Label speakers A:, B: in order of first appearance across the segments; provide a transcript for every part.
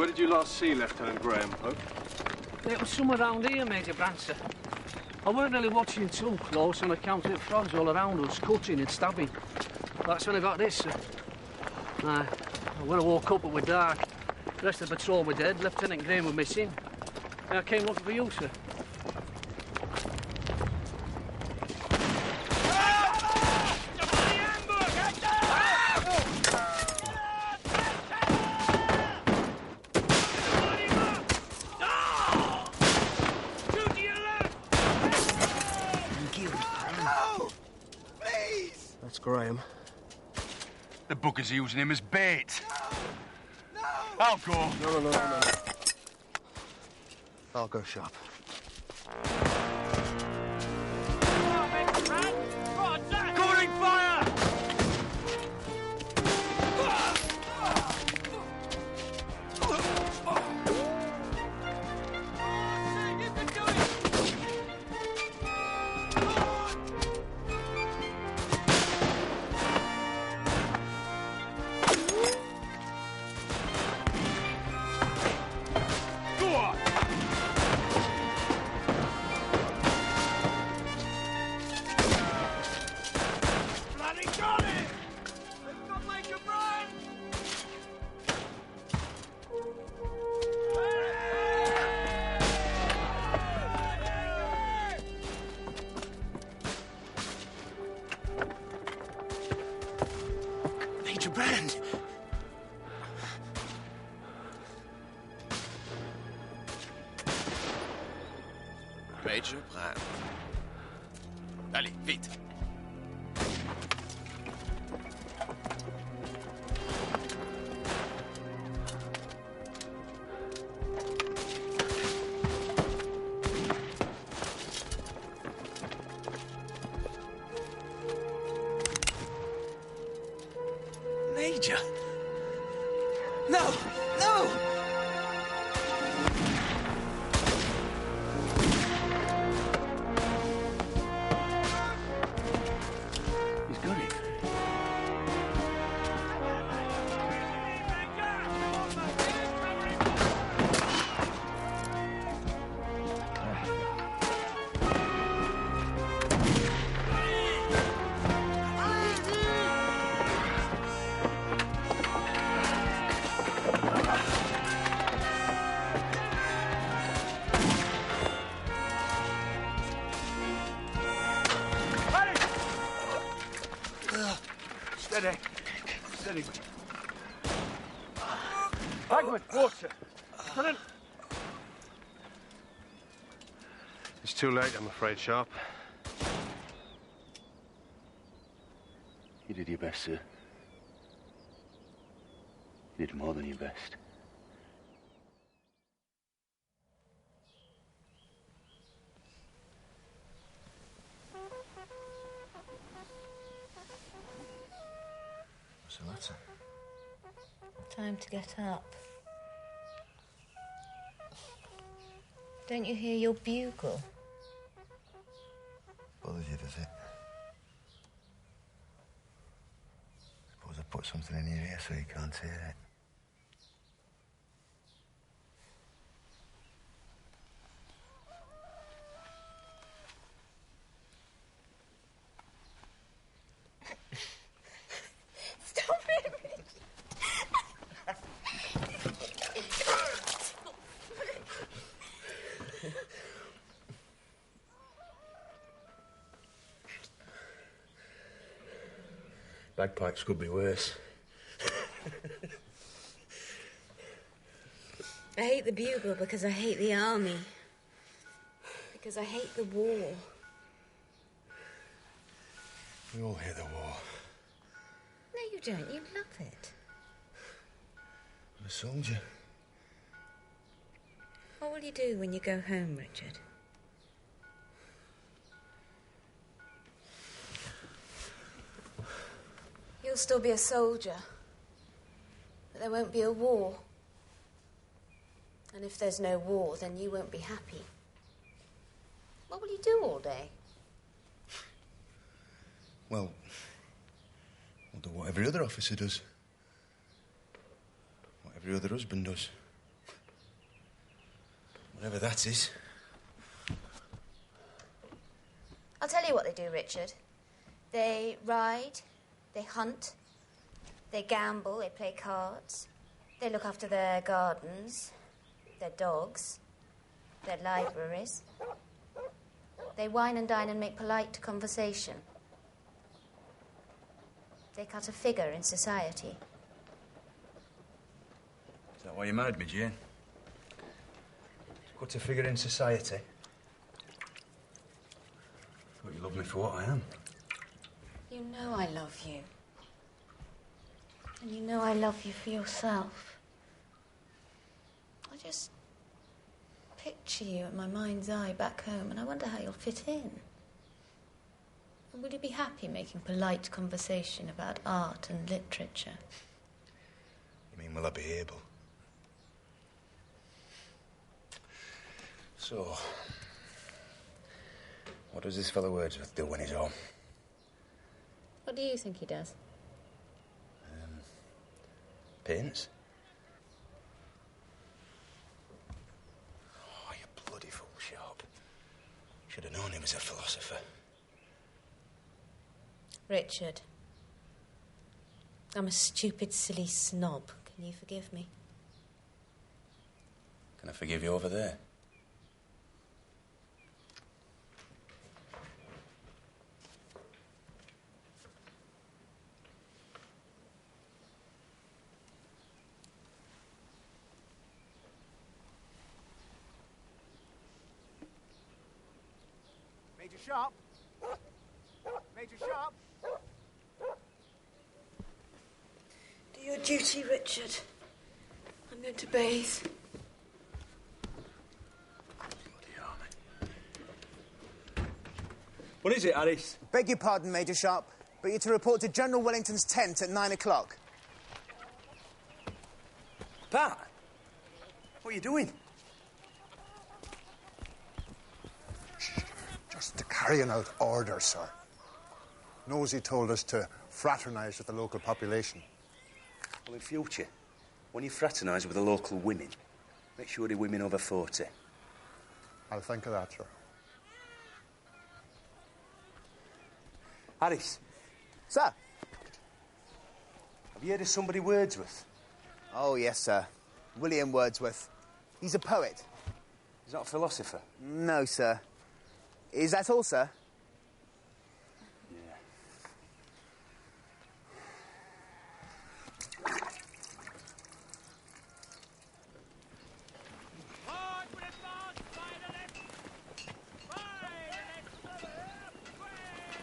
A: Where did you last see Lieutenant Graham, Pope?
B: It was somewhere around here, Major Brancer. I weren't really watching too close on account of the frogs all around us, cutting and stabbing. That's when I got this, sir. When I woke up, it was dark. The rest of the patrol were dead, Lieutenant Graham was missing. And I came looking for you, sir.
C: Graham.
D: The bookers are using him as bait. No! I'll go.
C: No. I'll go, Sharpe.
D: Cooling fire!
E: Major Brand. Allez, vite.
F: Major! No! No!
B: Steady. Bagman, water.
A: It's too late, I'm afraid, Sharpe.
G: You did your best, sir. You did more than your best.
C: What's the matter?
H: Time to get up. Don't you hear your bugle?
C: Bothers you, does it? Suppose I put something in your ear so you can't hear it.
H: Stop it, Rich.
C: Bagpipes could be worse.
H: I hate the bugle because I hate the army. Because I hate the war.
C: We all hate the war.
H: No, you don't. You love it.
C: I'm a soldier.
H: What will you do when you go home, Richard? You'll still be a soldier. But there won't be a war. And if there's no war, then you won't be happy. What will you do all day?
C: Well, I'll do what every other officer does. What every other husband does. Whatever that is.
H: I'll tell you what they do, Richard. They ride, they hunt, they gamble, they play cards, they look after their gardens, their dogs, their libraries. They wine and dine and make polite conversation. They cut a figure in society.
C: Is that why you married me, Jane? Cut a figure in society? Thought you loved me for what I am.
H: You know I love you. And you know I love you for yourself. I just picture you in my mind's eye back home, and I wonder how you'll fit in. And will you be happy making polite conversation about art and literature?
C: You mean, will I be able? So, what does this fellow Wordsworth do when he's home?
H: What do you think he does?
C: Paints? Oh, you bloody fool, Sharpe. Should have known he was a philosopher.
H: Richard, I'm a stupid, silly snob. Can you forgive me?
C: Can I forgive you over there?
I: Major Sharpe? Major Sharpe?
H: Do your duty, Richard. I'm going to bathe.
D: What is it, Alice?
I: Beg your pardon, Major Sharpe, but you're to report to General Wellington's tent at 9 o'clock.
C: Pat! What are you doing?
J: Just carrying out orders, sir. Nosey told us to fraternise with the local population.
G: Well, in future, when you fraternise with the local women, make sure they're women over 40.
J: I'll think of that, sir.
G: Alice,
I: Sir?
G: have you heard of somebody Wordsworth?
I: Oh, yes, sir. William Wordsworth. He's a poet.
G: He's not a philosopher.
I: No, sir. Is that all, sir?
G: Yeah.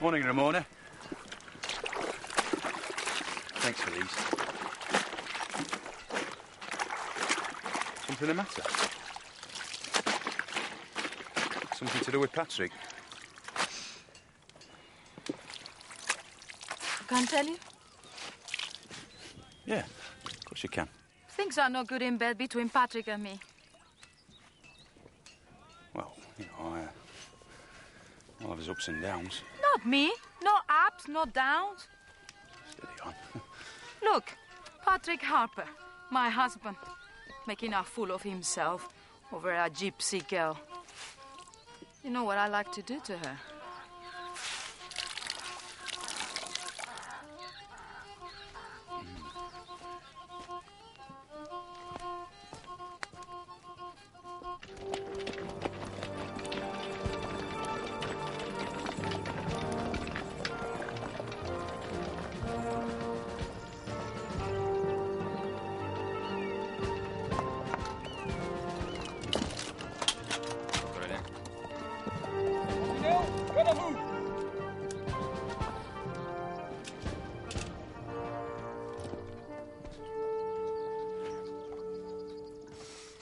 D: Morning, Ramona. Thanks for these. Something the matter? Something to do with Patrick?
K: Can I tell you?
D: Yeah, of course you can.
K: Things are not good in bed between Patrick and me.
D: Well, you know, I'll have his ups and downs.
K: Not me. No ups, no downs.
D: Steady on.
K: Look, Patrick Harper, my husband, making a fool of himself over a gypsy girl. You know what I like to do to her?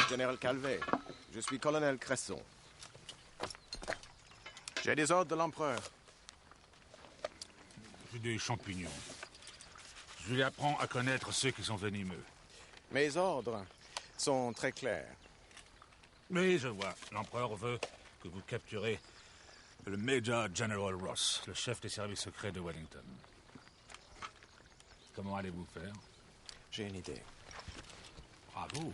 L: Général Calvé, je suis colonel Cresson. J'ai des ordres de l'empereur.
M: J'ai des champignons. Je lui apprends à connaître ceux qui sont venimeux.
L: Mes ordres sont très clairs.
M: Mais je vois, l'empereur veut que vous capturez le Major General Ross, le chef des services secrets de Wellington. Comment allez-vous faire?
L: J'ai une idée.
M: Bravo.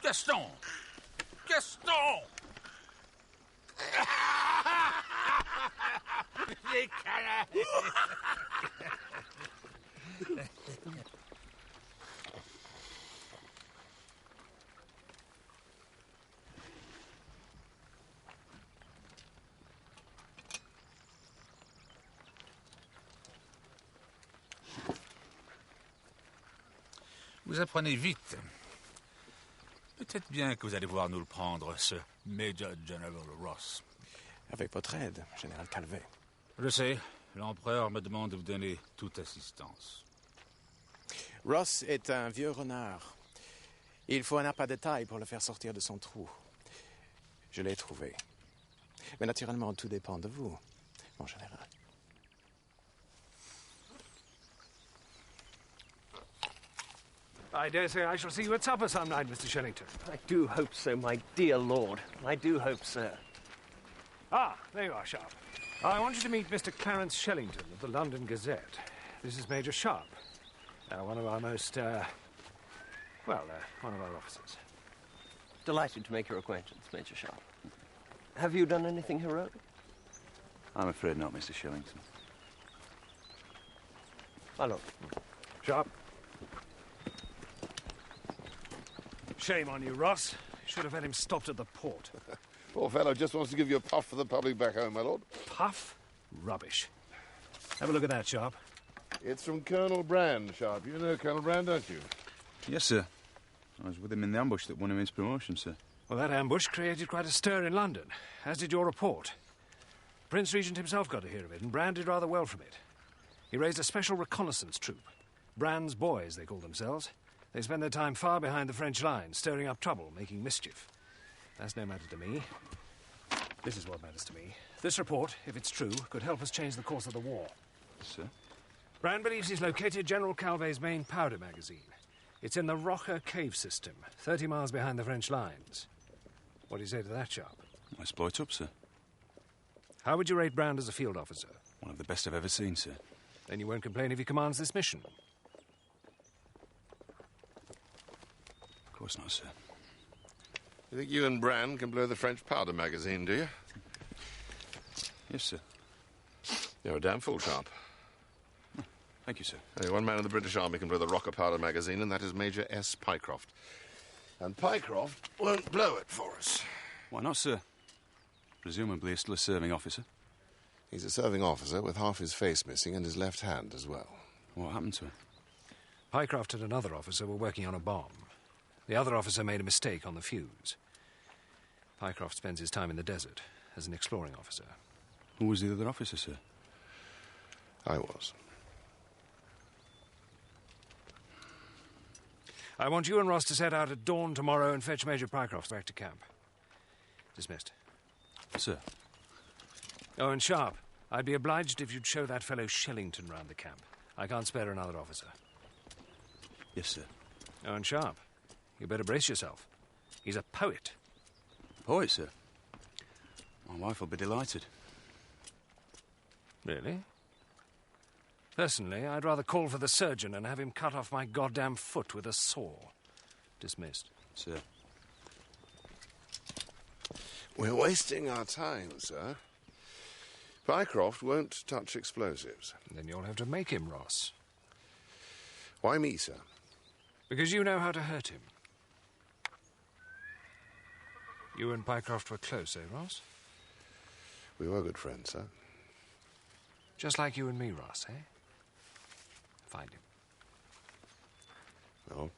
M: Gaston! Gaston! Les canards! Vous apprenez vite. Peut-être bien que vous allez voir nous le prendre, ce Major General Ross.
L: Avec votre aide, Général Calvet.
M: Je sais, l'empereur me demande de vous donner toute assistance.
L: Ross est un vieux renard. Il faut un appât de taille pour le faire sortir de son trou. Je l'ai trouvé. Mais naturellement, tout dépend de vous, mon général.
N: I dare say I shall see you at supper some night, Mr. Shellington.
A: I do hope so, my dear lord. I do hope so.
N: Ah, there you are, Sharpe. I want you to meet Mr. Clarence Shellington of the London Gazette. This is Major Sharpe, one of our most, one of our officers.
A: Delighted to make your acquaintance, Major Sharpe. Have you done anything heroic?
G: I'm afraid not, Mr. Shellington.
A: Hello.
N: Sharpe. Shame on you, Ross. Should have had him stopped at the port.
O: Poor fellow just wants to give you a puff for the public back home, my lord.
N: Puff? Rubbish. Have a look at that, Sharpe.
O: It's from Colonel Brand, Sharpe. You know Colonel Brand, don't you?
G: Yes, sir. I was with him in the ambush that won him his promotion, sir.
N: Well, that ambush created quite a stir in London, as did your report. Prince Regent himself got to hear of it, and Brand did rather well from it. He raised a special reconnaissance troop. Brand's boys, they call themselves. They spend their time far behind the French lines, stirring up trouble, making mischief. That's no matter to me. This is what matters to me. This report, if it's true, could help us change the course of the war.
G: Sir?
N: Brand believes he's located General Calvet's main powder magazine. It's in the Rocker Cave system, 30 miles behind the French lines. What do you say to that, Sharpe?
G: Let's blow it up, sir.
N: How would you rate Brand as a field officer?
G: One of the best I've ever seen, sir.
N: Then you won't complain if he commands this mission.
G: Of course not, sir.
O: You think you and Brand can blow the French powder magazine, do you?
G: Yes, sir.
O: You're a damn fool, Sharpe.
G: Thank you, sir.
O: Only one man in the British Army can blow the Rocker powder magazine, and that is Major S. Pycroft. And Pycroft won't blow it for us.
G: Why not, sir? Presumably he's still a serving officer.
O: He's a serving officer with half his face missing and his left hand as well.
G: What happened to him?
N: Pycroft and another officer were working on a bomb. The other officer made a mistake on the fuse. Pycroft spends his time in the desert as an exploring officer.
G: Who was the other officer, sir?
O: I was.
N: I want you and Ross to set out at dawn tomorrow and fetch Major Pycroft back to camp. Dismissed.
G: Sir.
N: Oh, and Sharpe, I'd be obliged if you'd show that fellow Shellington round the camp. I can't spare another officer.
G: Yes, sir.
N: Oh, and Sharpe, you better brace yourself. He's a poet.
G: Poet, sir? My wife will be delighted.
N: Really? Personally, I'd rather call for the surgeon and have him cut off my goddamn foot with a saw. Dismissed.
G: Sir.
O: We're wasting our time, sir. Pycroft won't touch explosives.
N: Then you'll have to make him, Ross.
O: Why me, sir?
N: Because you know how to hurt him. You and Pycroft were close, eh, Ross?
O: We were good friends, sir.
N: Just like you and me, Ross, eh? Find him.
O: No.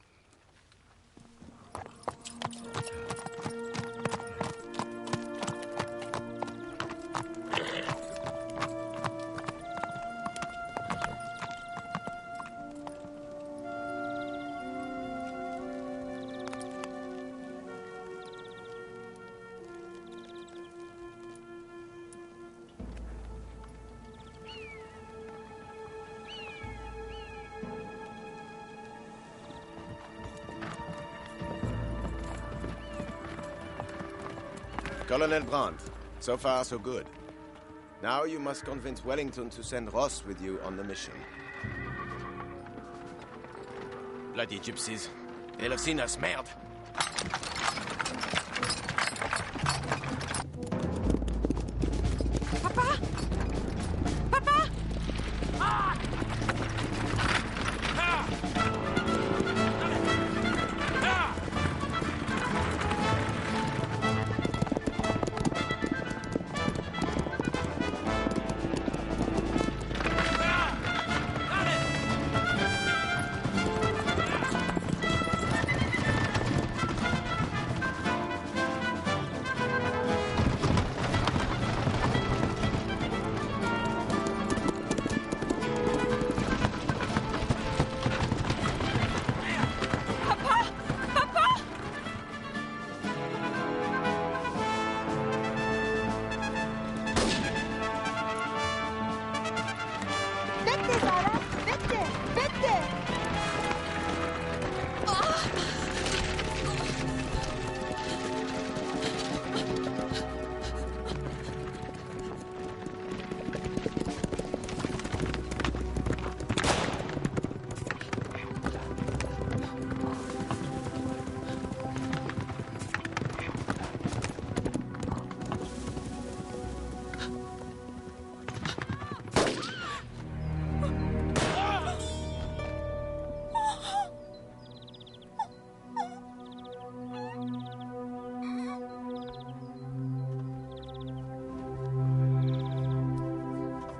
L: Colonel Brand, so far so good. Now you must convince Wellington to send Ross with you on the mission. Bloody gypsies. They'll have seen us, merde.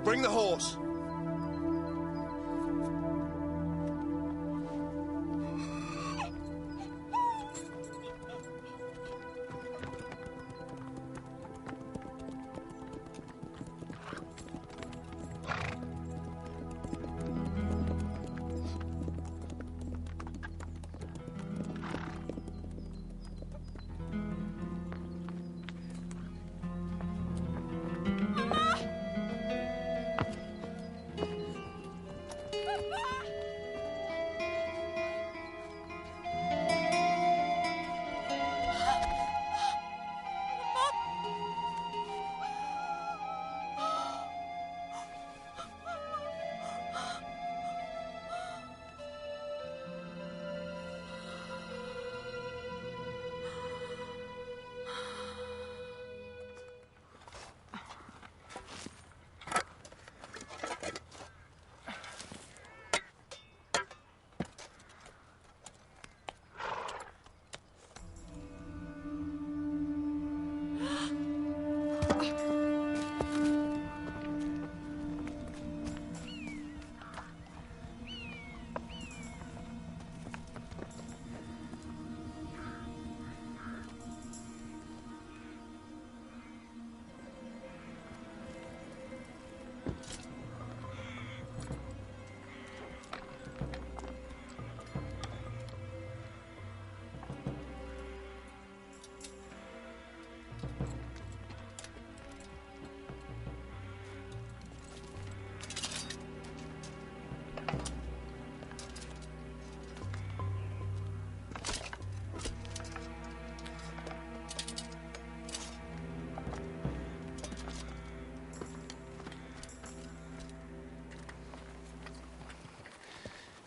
O: Bring the horse.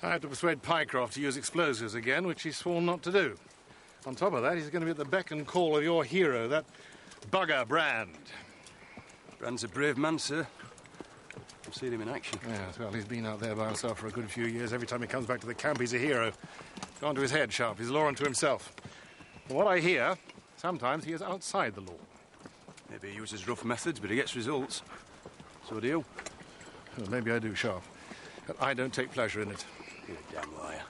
P: I have to persuade Pycroft to use explosives again, which he's sworn not to do. On top of that, he's going to be at the beck and call of your hero, that bugger Brand.
D: Brand's a brave man, sir. I've seen him in action.
P: Yes, well, he's been out there by himself for a good few years. Every time he comes back to the camp, he's a hero. Gone to his head, Sharpe. He's a law unto himself. From what I hear, sometimes he is outside the law.
D: Maybe he uses rough methods, but he gets results. So do you.
P: Well, maybe I do, Sharpe. But I don't take pleasure in it.
D: You're a damn liar.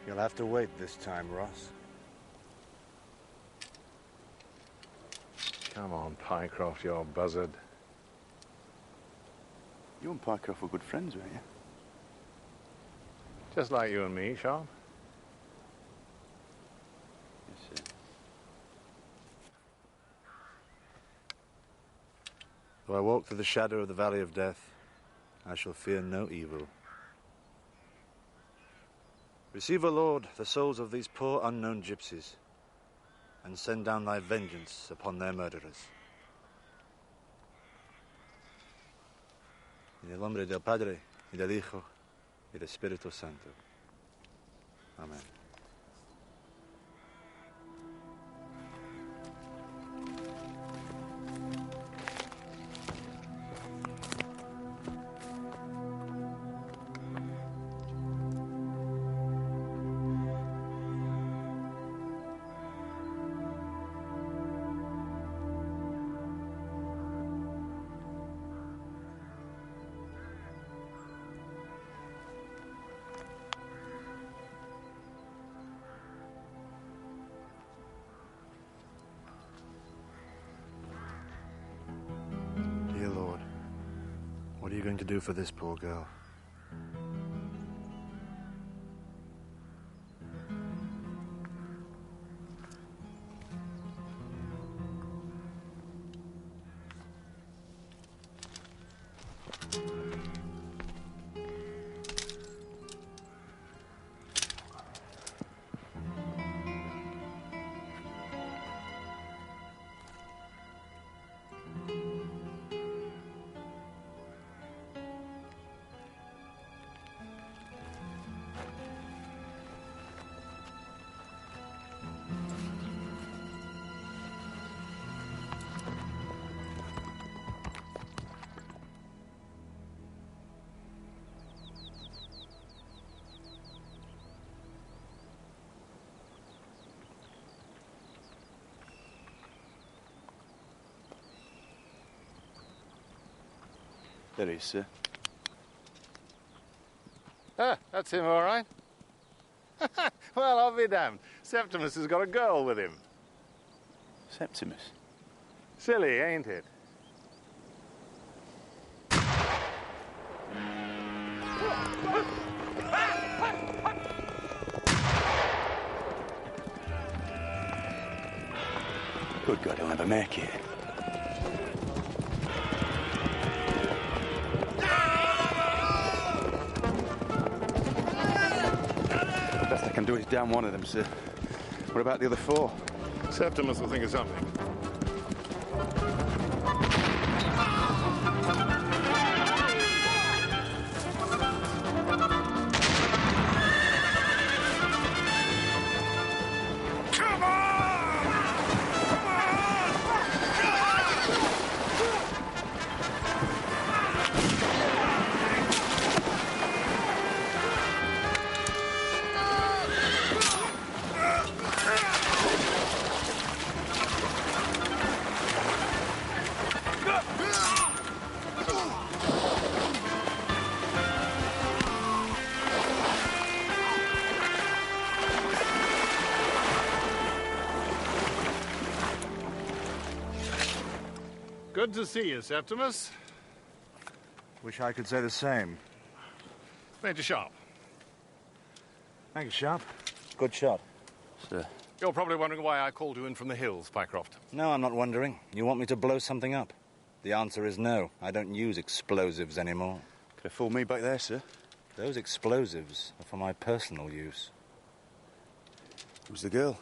C: You'll have to wait this time, Ross.
P: Come on, Pycroft, you old buzzard.
D: You and Pycroft were good friends, weren't you?
P: Just like you and me, Sharpe.
D: Yes, sir.
C: Though I walk through the shadow of the valley of death, I shall fear no evil. Receive, O Lord, the souls of these poor unknown gypsies, and send down thy vengeance upon their murderers. En el nombre del Padre, y del Hijo, y del Espíritu Santo. Amen. Dear Lord, what are you going to do for this poor girl?
O: There he is, sir.
P: Ah, that's him, all right. Well, I'll be damned. Septimus has got a girl with him.
O: Septimus?
P: Silly, ain't it?
O: Good God, he'll never make it. Best I can do is down one of them, sir. What about the other four?
P: Septimus will think of something. Good to see you, Septimus.
C: Wish I could say the same.
P: Major Sharpe.
C: Thank you, Sharpe. Good shot.
O: Sir.
P: You're probably wondering why I called you in from the hills, Pycroft.
C: No, I'm not wondering. You want me to blow something up? The answer is no. I don't use explosives anymore.
O: Could have fooled me back there, sir.
C: Those explosives are for my personal use.
O: Who's the girl?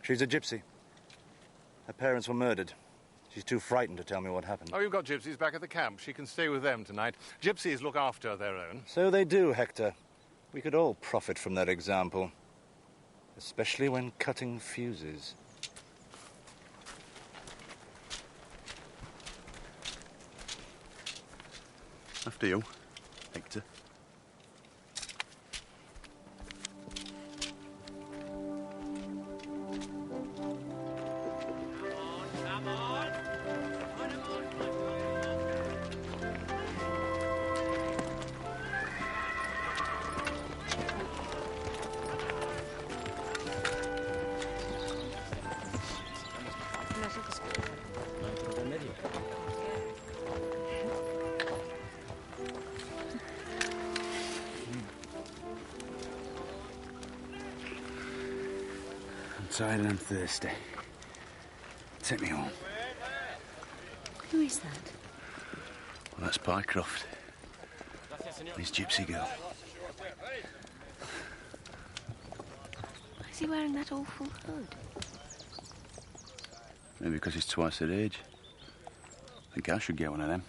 C: She's a gypsy. Her parents were murdered. She's too frightened to tell me what happened.
P: Oh, you've got gypsies back at the camp. She can stay with them tonight. Gypsies look after their own.
C: So they do, Hector. We could all profit from their example. Especially when cutting fuses.
O: After you, Hector. Tired and I'm thirsty. Take me home.
H: Who is that?
O: Well, that's Pycroft. And his gypsy girl.
H: Why is he wearing that awful hood?
O: Maybe because he's twice that age. I think I should get one of them.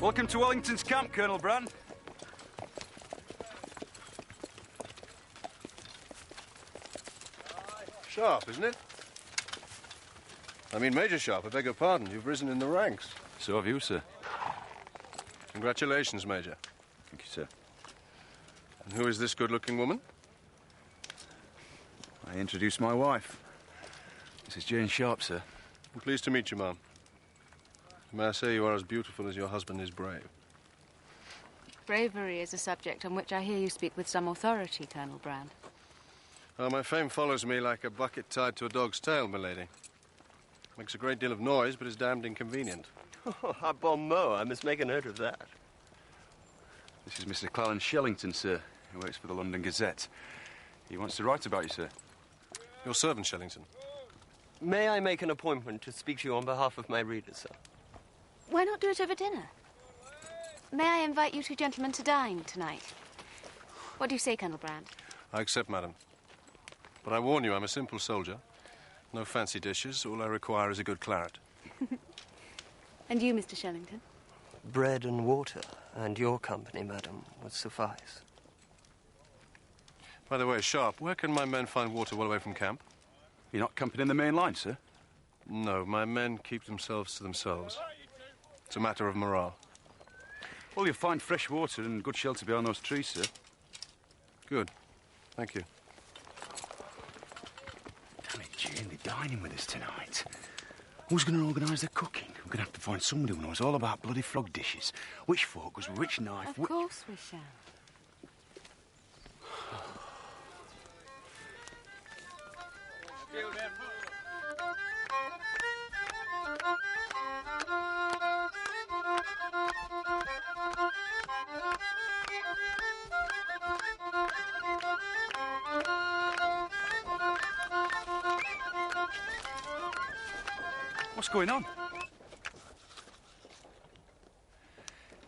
D: Welcome to Wellington's camp, Colonel Brand.
A: Sharpe, isn't it? I mean, Major Sharpe, I beg your pardon. You've risen in the ranks.
O: So have you, sir.
A: Congratulations, Major.
O: Thank you, sir.
A: And who is this good-looking woman?
O: I introduced my wife. This is Jane Sharpe, sir.
A: I'm pleased to meet you, ma'am. May I say you are as beautiful as your husband is brave.
K: Bravery is a subject on which I hear you speak with some authority, Colonel Brand.
A: Oh, my fame follows me like a bucket tied to a dog's tail, milady. Makes a great deal of noise, but is damned inconvenient. Oh, how bon mot. I must make a note of that.
O: This is Mr. Clarence Shellington, sir, who works for the London Gazette. He wants to write about you, sir.
A: Your servant, Shellington.
Q: May I make an appointment to speak to you on behalf of my readers, sir?
H: Why not do it over dinner? May I invite you two gentlemen to dine tonight? What do you say, Colonel Brand?
A: I accept, madam. But I warn you, I'm a simple soldier. No fancy dishes. All I require is a good claret.
H: And you, Mr. Shellington?
Q: Bread and water, and your company, madam, would suffice.
A: By the way, Sharpe, where can my men find water well away from camp?
D: You're not camping in the main line, sir?
A: No, my men keep themselves to themselves. It's a matter of morale.
D: Well, you'll find fresh water and good shelter behind those trees, sir.
A: Good. Thank you.
D: Damn it, Jane, they're dining with us tonight. Who's going to organise the cooking? We're going to have to find somebody who knows all about bloody frog dishes. Which fork goes with which knife.
K: Of course we shall.
D: What's going on?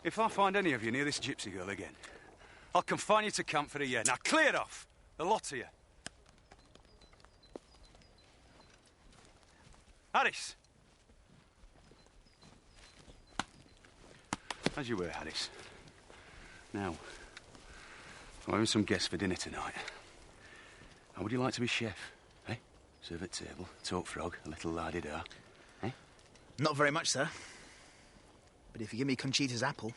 D: If I find any of you near this gypsy girl again, I'll confine you to camp for a year. Now clear it off, the lot of you. Harris! As you were, Harris. Now, I'm having some guests for dinner tonight. How would you like to be chef? Eh? Serve at table, talk frog, a little la-di-da. Eh?
F: Not very much, sir. But if you give me Conchita's apple...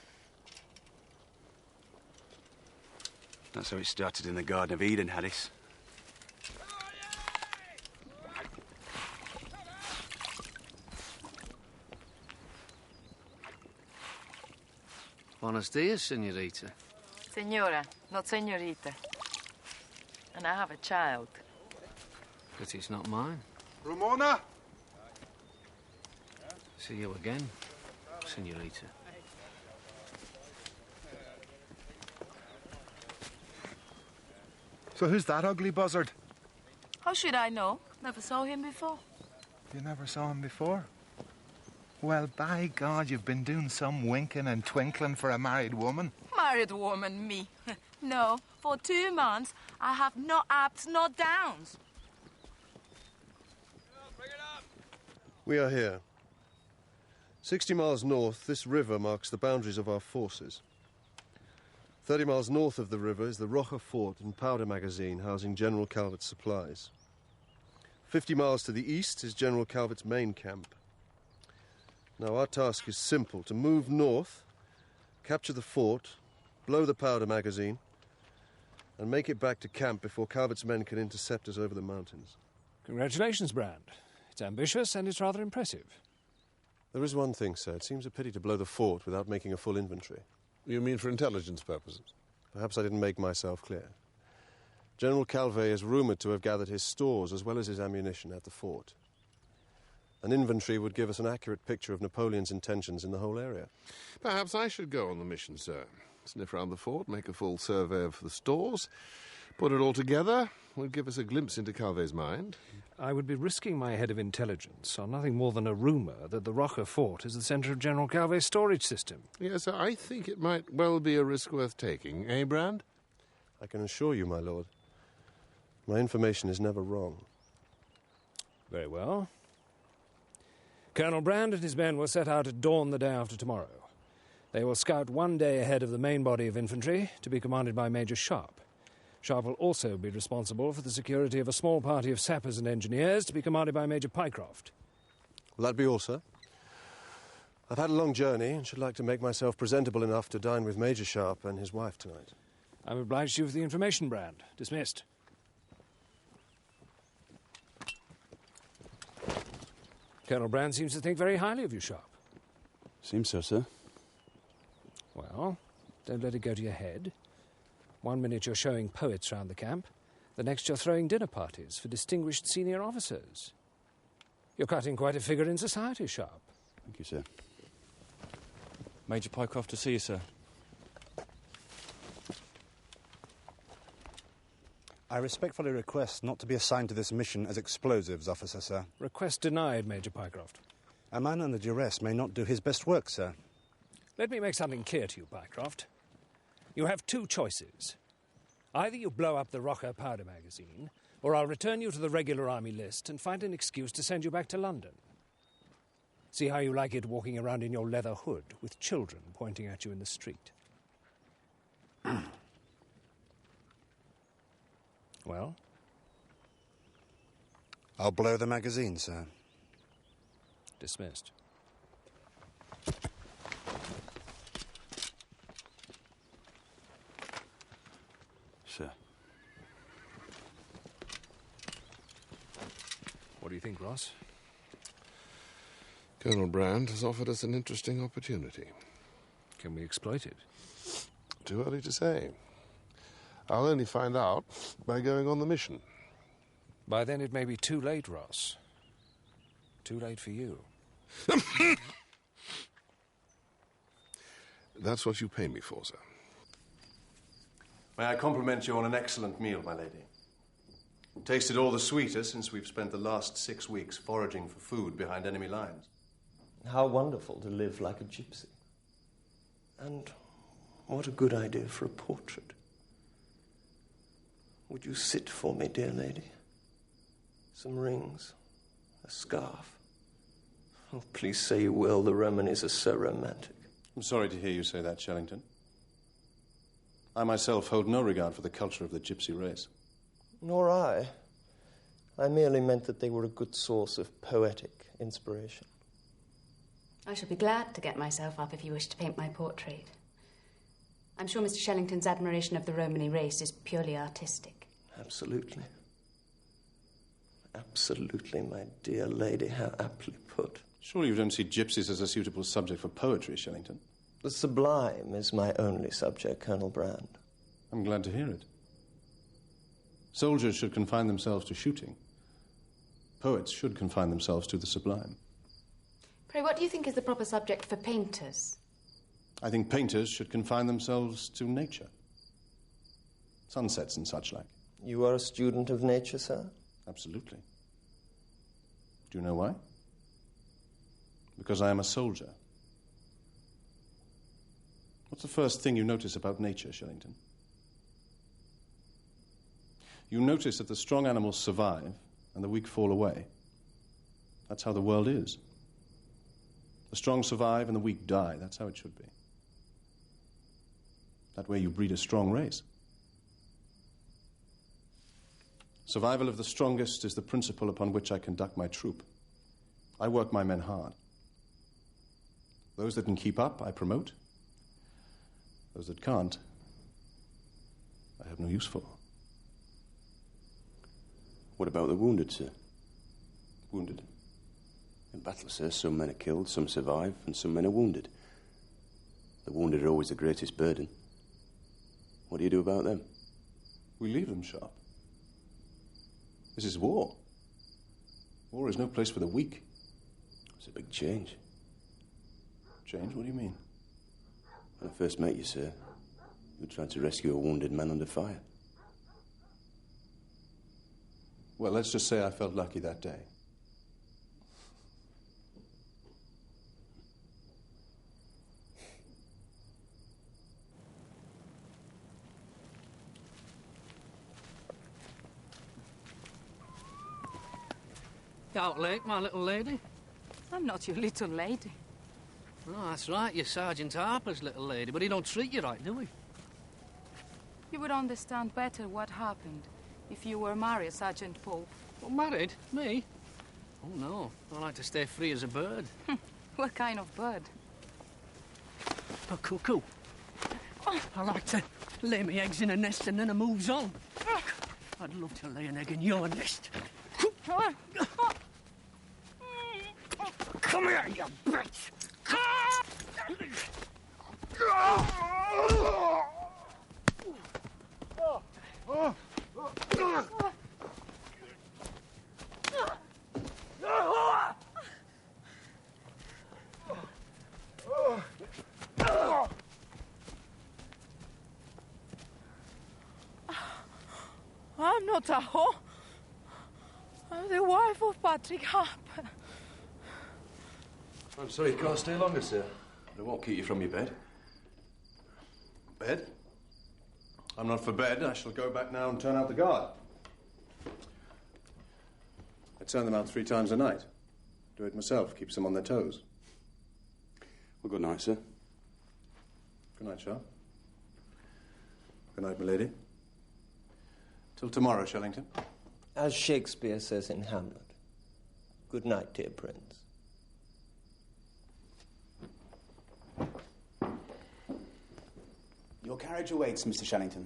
D: That's how it started in the Garden of Eden, Harris.
B: Buenos dias, senorita.
K: Senora, not senorita. And I have a child.
B: But it's not mine.
J: Ramona?
B: See you again, senorita.
J: So who's that ugly buzzard?
K: How should I know? Never saw him before.
J: You never saw him before? Well, by God, you've been doing some winking and twinkling for a married woman.
K: Married woman, me. No, for 2 months, I have no ups, no downs.
A: We are here. 60 miles north, this river marks the boundaries of our forces. 30 miles north of the river is the Roja Fort and powder magazine housing General Calvert's supplies. 50 miles to the east is General Calvert's main camp. Now, our task is simple: to move north, capture the fort, blow the powder magazine, and make it back to camp before Calvert's men can intercept us over the mountains.
N: Congratulations, Brand. It's ambitious and it's rather impressive.
A: There is one thing, sir. It seems a pity to blow the fort without making a full inventory.
O: You mean for intelligence purposes?
A: Perhaps I didn't make myself clear. General Calvet is rumoured to have gathered his stores as well as his ammunition at the fort. An inventory would give us an accurate picture of Napoleon's intentions in the whole area.
O: Perhaps I should go on the mission, sir. Sniff round the fort, make a full survey of the stores, put it all together, would give us a glimpse into Calvet's mind.
N: I would be risking my head of intelligence on nothing more than a rumour that the Roja Fort is the centre of General Calvet's storage system.
O: Yes, sir, I think it might well be a risk worth taking, eh, Brand?
A: I can assure you, my lord, my information is never wrong.
N: Very well. Colonel Brand and his men will set out at dawn the day after tomorrow. They will scout 1 day ahead of the main body of infantry, to be commanded by Major Sharpe. Sharpe will also be responsible for the security of a small party of sappers and engineers, to be commanded by Major Pycroft.
A: Will that be all, sir? I've had a long journey and should like to make myself presentable enough to dine with Major Sharpe and his wife tonight.
N: I'm obliged to you for the information, Brand. Dismissed. Colonel Brand seems to think very highly of you, Sharpe.
D: Seems so, sir.
N: Well, don't let it go to your head. 1 minute you're showing poets round the camp, the next you're throwing dinner parties for distinguished senior officers. You're cutting quite a figure in society, Sharpe.
D: Thank you, sir. Major Pycroft to see you, sir.
C: I respectfully request not to be assigned to this mission as explosives, officer, sir.
N: Request denied, Major Pycroft.
C: A man under duress may not do his best work, sir.
N: Let me make something clear to you, Pycroft. You have 2 choices. Either you blow up the Roja powder magazine, or I'll return you to the regular army list and find an excuse to send you back to London. See how you like it walking around in your leather hood with children pointing at you in the street. Well?
C: I'll blow the magazine, sir.
N: Dismissed.
D: Sir.
N: What do you think, Ross?
O: Colonel Brand has offered us an interesting opportunity.
N: Can we exploit it?
O: Too early to say. I'll only find out by going on the mission.
N: By then it may be too late, Ross. Too late for you.
O: That's what you pay me for, sir.
A: May I compliment you on an excellent meal, my lady? Tasted all the sweeter since we've spent the last 6 weeks foraging for food behind enemy lines.
Q: How wonderful to live like a gypsy. And what a good idea for a portrait. Would you sit for me, dear lady? Some rings, a scarf. Oh, please say you will. The Romanies are so romantic.
A: I'm sorry to hear you say that, Shellington. I myself hold no regard for the culture of the gypsy race.
Q: Nor I. I merely meant that they were a good source of poetic inspiration.
R: I shall be glad to get myself up if you wish to paint my portrait. I'm sure Mr. Shellington's admiration of the Romany race is purely artistic.
Q: Absolutely. Absolutely, my dear lady. How aptly put.
A: Surely you don't see gypsies as a suitable subject for poetry, Shellington?
Q: The sublime is my only subject, Colonel Brand.
A: I'm glad to hear it. Soldiers should confine themselves to shooting. Poets should confine themselves to the sublime.
R: Pray, what do you think is the proper subject for painters?
A: I think painters should confine themselves to nature. Sunsets and such like.
Q: You are a student of nature, sir?
A: Absolutely. Do you know why? Because I am a soldier. What's the first thing you notice about nature, Shellington? You notice that the strong animals survive and the weak fall away. That's how the world is. The strong survive and the weak die. That's how it should be. That way you breed a strong race. Survival of the strongest is the principle upon which I conduct my troop. I work my men hard. Those that can keep up, I promote. Those that can't, I have no use for.
G: What about the wounded, sir?
A: Wounded?
G: In battle, sir, some men are killed, some survive, and some men are wounded. The wounded are always the greatest burden. What do you do about them?
A: We leave them, Sharpe. This is war. War is no place for the weak.
G: It's a big change.
A: Change? What do you mean?
G: When I first met you, sir, you tried to rescue a wounded man under fire.
A: Well, let's just say I felt lucky that day.
B: Out late, my little lady.
K: I'm not your little lady.
B: Oh, that's right, you're Sergeant Harper's little lady, but he don't treat you right, do he?
K: You would understand better what happened if you were married, Sergeant Pope.
B: Well, married? Me? Oh, no. I like to stay free as a bird.
K: What kind of bird?
B: A cuckoo. I like to lay my eggs in a nest and then it moves on. I'd love to lay an egg in your nest. Come here, you bitch!
K: I'm not a hoe. I'm the wife of Patrick Harper.
A: I'm sorry you can't stay longer, sir. But it won't keep you from your bed. Bed? I'm not for bed. I shall go back now and turn out the guard. I turn them out 3 times a night.
P: Do it myself. Keeps them on their toes.
G: Well, good night, sir.
P: Good night, Sharpe. Good night, milady. Till tomorrow, Shellington.
Q: As Shakespeare says in Hamlet, good night, dear Prince.
F: Your carriage awaits, Mr. Shellington.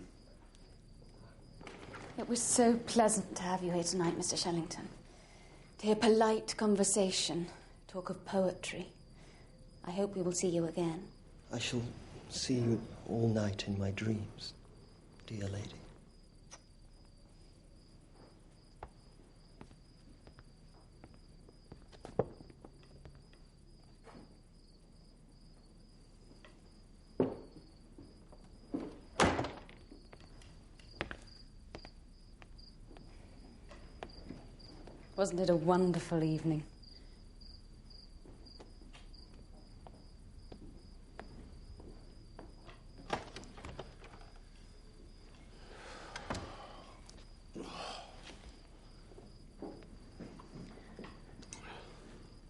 R: It was so pleasant to have you here tonight, Mr. Shellington. To hear polite conversation, talk of poetry. I hope we will see you again.
Q: I shall see you all night in my dreams, dear lady.
R: Wasn't it a wonderful evening?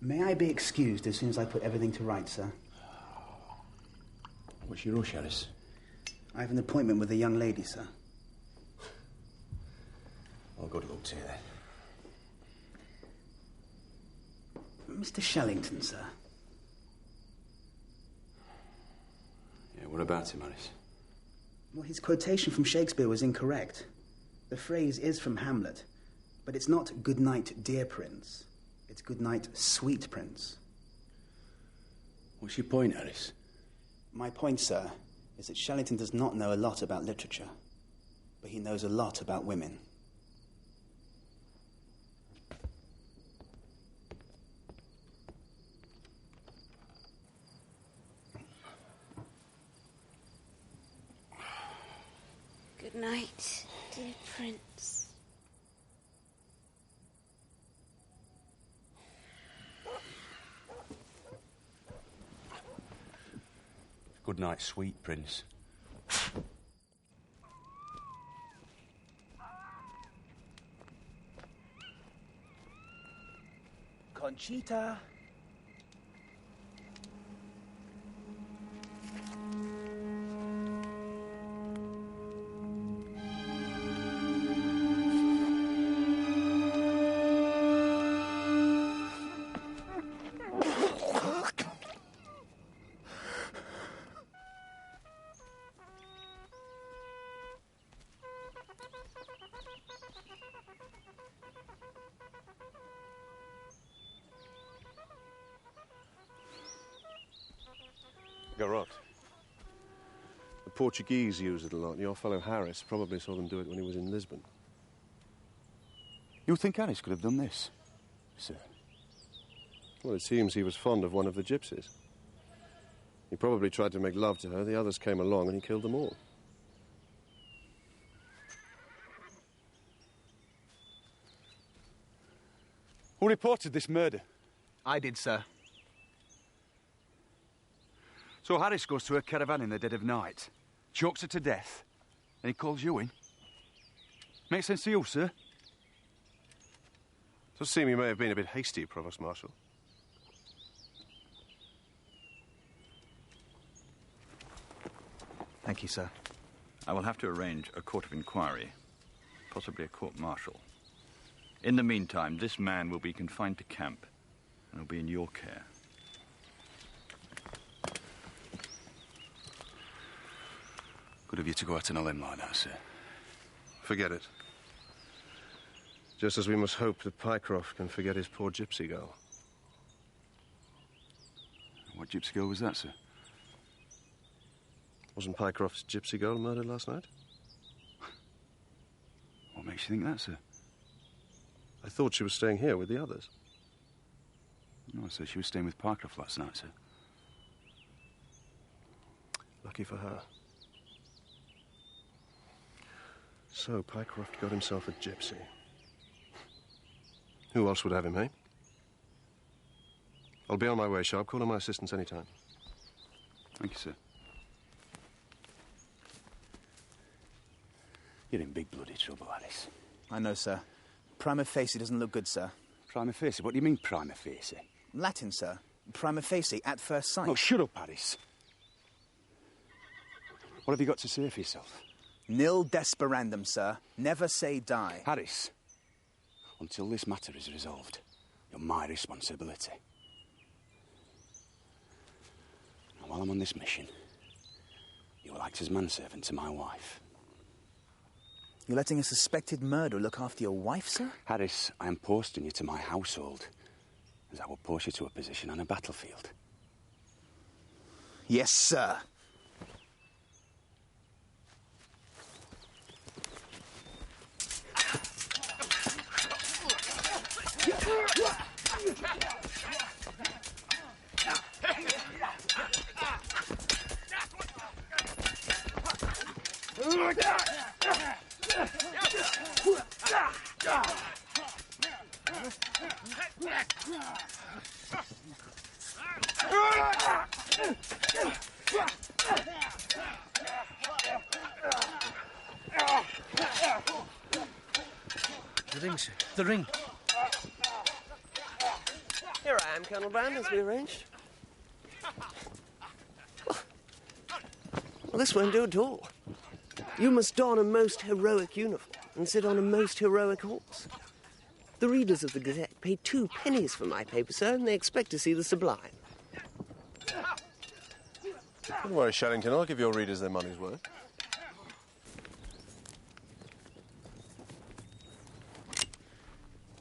F: May I be excused as soon as I put everything to rights, sir?
G: What's your rush, Harris?
F: I have an appointment with a young lady, sir.
G: I'll go to look to you then.
F: Mr. Shellington, sir.
G: Yeah, what about him, Harris?
F: Well, his quotation from Shakespeare was incorrect. The phrase is from Hamlet, but it's not "Good night, dear Prince." It's "Good night, sweet Prince."
G: What's your point, Harris?
F: My point, sir, is that Shellington does not know a lot about literature, but he knows a lot about women.
R: Good night, dear Prince.
G: Good night, sweet Prince.
F: Conchita.
A: Garrot. The Portuguese use it a lot. Your fellow Harris probably saw them do it when he was in Lisbon.
D: You think Harris could have done this, sir?
A: Well, it seems he was fond of one of the gypsies. He probably tried to make love to her. The others came along and he killed them all.
D: Who reported this murder?
F: I did, sir.
D: So Harris goes to a caravan in the dead of night, chokes her to death, and he calls you in? Makes sense to you, sir?
A: It does seem you may have been a bit hasty, Provost Marshal.
F: Thank you, sir.
S: I will have to arrange a court of inquiry, possibly a court-martial. In the meantime, this man will be confined to camp and will be in your care.
D: Good of you to go out on a limb like that, sir.
A: Forget it. Just as we must hope that Pycroft can forget his poor gypsy girl.
D: What gypsy girl was that, sir?
A: Wasn't Pycroft's gypsy girl murdered last night?
D: What makes you think that, sir?
A: I thought she was staying here with the others.
D: No, sir, she was staying with Pycroft last night, sir.
A: Lucky for her. So, Pycroft got himself a gypsy. Who else would have him, eh? I'll be on my way, Sharpe. Call on my assistance any time.
D: Thank you, sir.
G: You're in big bloody trouble, Harris.
F: I know, sir. Prima facie doesn't look good, sir.
D: Prima facie? What do you mean, prima facie?
F: Latin, sir. Prima facie, at first sight.
D: Oh, shut up, Harris. What have you got to say for yourself?
F: Nil desperandum, sir. Never say die.
D: Harris, until this matter is resolved, you're my responsibility. Now, while I'm on this mission, you will act as manservant to my wife.
F: You're letting a suspected murderer look after your wife, sir?
D: Harris, I am posting you to my household, as I will post you to a position on a battlefield.
F: Yes, sir.
B: The ring, sir. The ring.
Q: Here I am, Colonel Brand, as we arranged. Well, this won't do at all. You must don a most heroic uniform and sit on a most heroic horse. The readers of the Gazette pay 2 pennies for my paper, sir, and they expect to see the sublime.
A: Don't worry, Shellington. I'll give your readers their money's worth.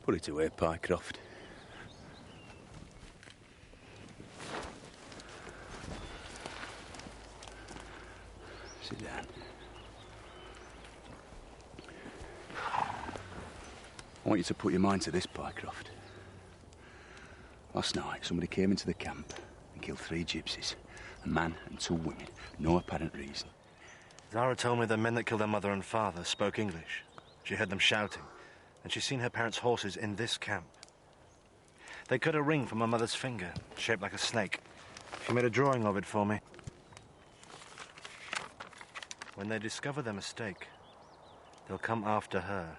D: Put it away, Pycroft. Sit down. I want you to put your mind to this, Pycroft. Last night, somebody came into the camp and killed 3 gypsies. A man and 2 women. No apparent reason.
C: Zara told me the men that killed her mother and father spoke English. She heard them shouting, and she's seen her parents' horses in this camp. They cut a ring from her mother's finger, shaped like a snake. She made a drawing of it for me. When they discover their mistake, they'll come after her.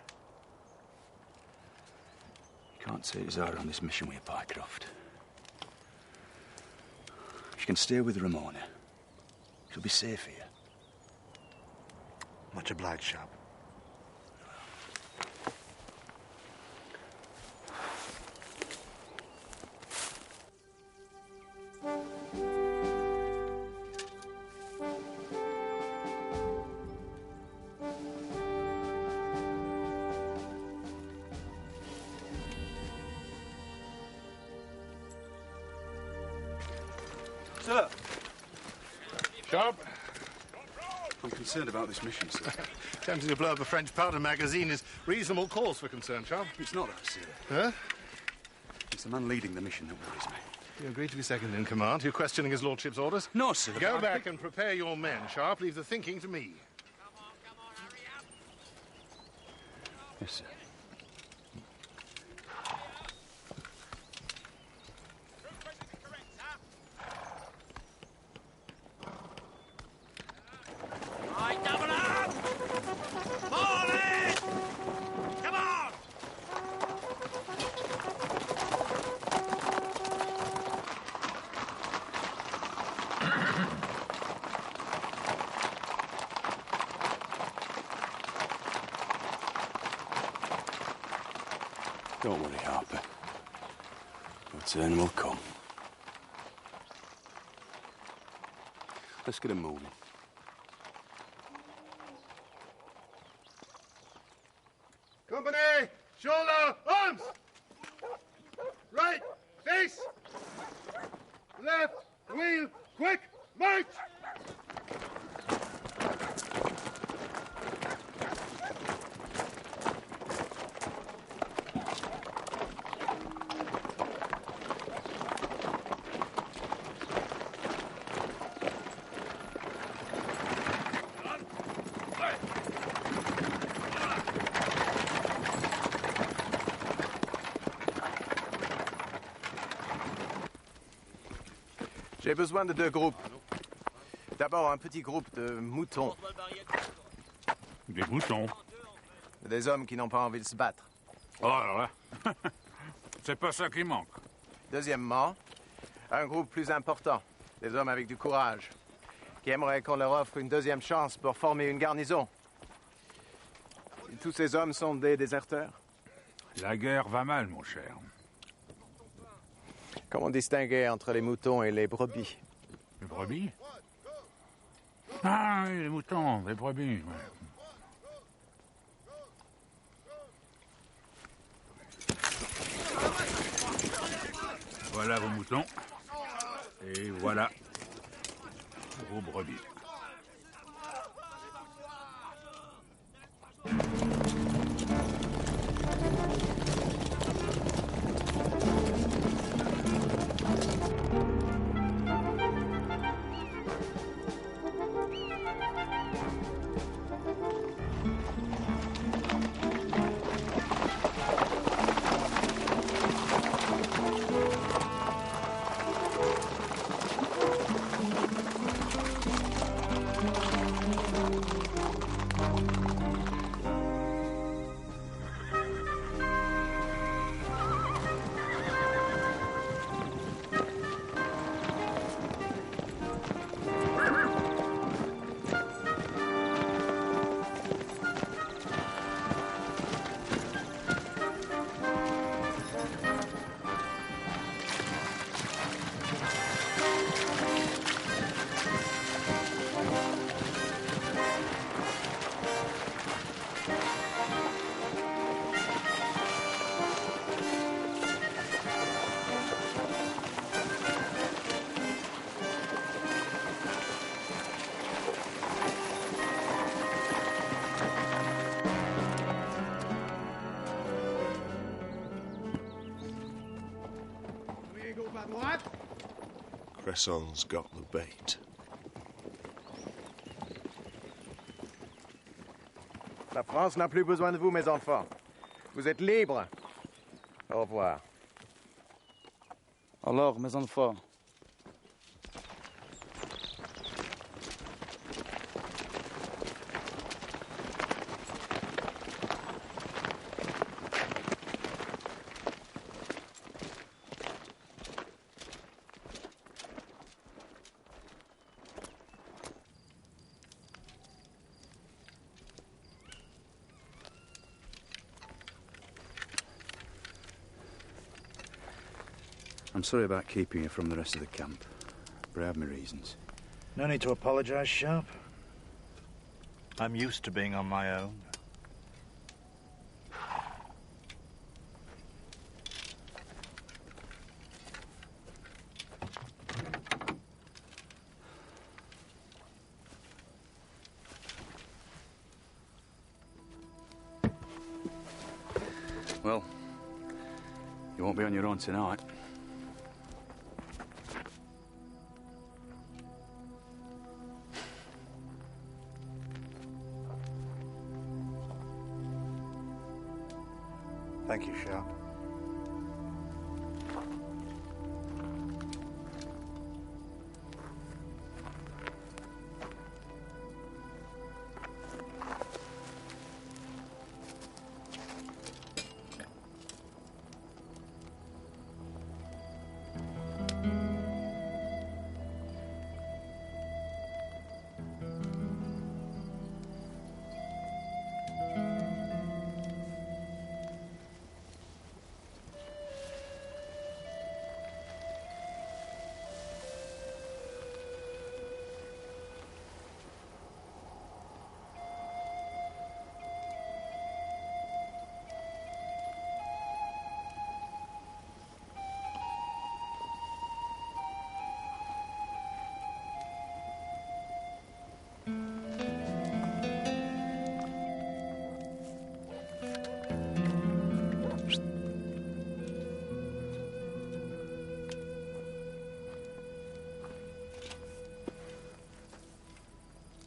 D: You can't take Zara on this mission with you, Pycroft. She can stay with Ramona. She'll be safe here.
C: Much obliged, Sharpe.
D: Sir!
P: Sharpe?
D: I'm concerned about this mission, sir.
P: Attempting to blow up a French powder magazine is reasonable cause for concern, Sharpe.
D: It's not that, sir.
P: Huh?
D: It's the man leading the mission that worries me.
P: You agreed to be second in command. You're questioning his lordship's orders?
D: No, sir.
P: Go back and prepare your men, Sharpe. Leave the thinking to me.
D: Yes, sir. Don't worry, Harper. Your turn will come. Let's get 'em moving.
P: Company! Shoulder! Arms! Right! Face! Left! Wheel! Quick! March!
T: J'ai besoin de 2 groupes. D'abord, un petit groupe de moutons.
M: Des moutons?
T: Des hommes qui n'ont pas envie de se battre.
M: Oh, alors là, C'est pas ça qui manque.
T: Deuxièmement, un groupe plus important, des hommes avec du courage, qui aimeraient qu'on leur offre une deuxième chance pour former une garnison. Et tous ces hommes sont des déserteurs.
M: La guerre va mal, mon cher.
T: Comment distinguer entre les moutons et les brebis?
M: Les brebis? Ah oui, les moutons, les brebis, ouais. Voilà vos moutons. Et voilà vos brebis.
A: Cresson's got the bait.
T: La France n'a plus besoin de vous, mes enfants. Vous êtes libres. Au revoir.
U: Alors, mes enfants.
D: I'm sorry about keeping you from the rest of the camp, but I have my reasons.
C: No need to apologize, Sharpe. I'm used to being on my own.
D: Well, you won't be on your own tonight.
C: Thank you, Sharpe.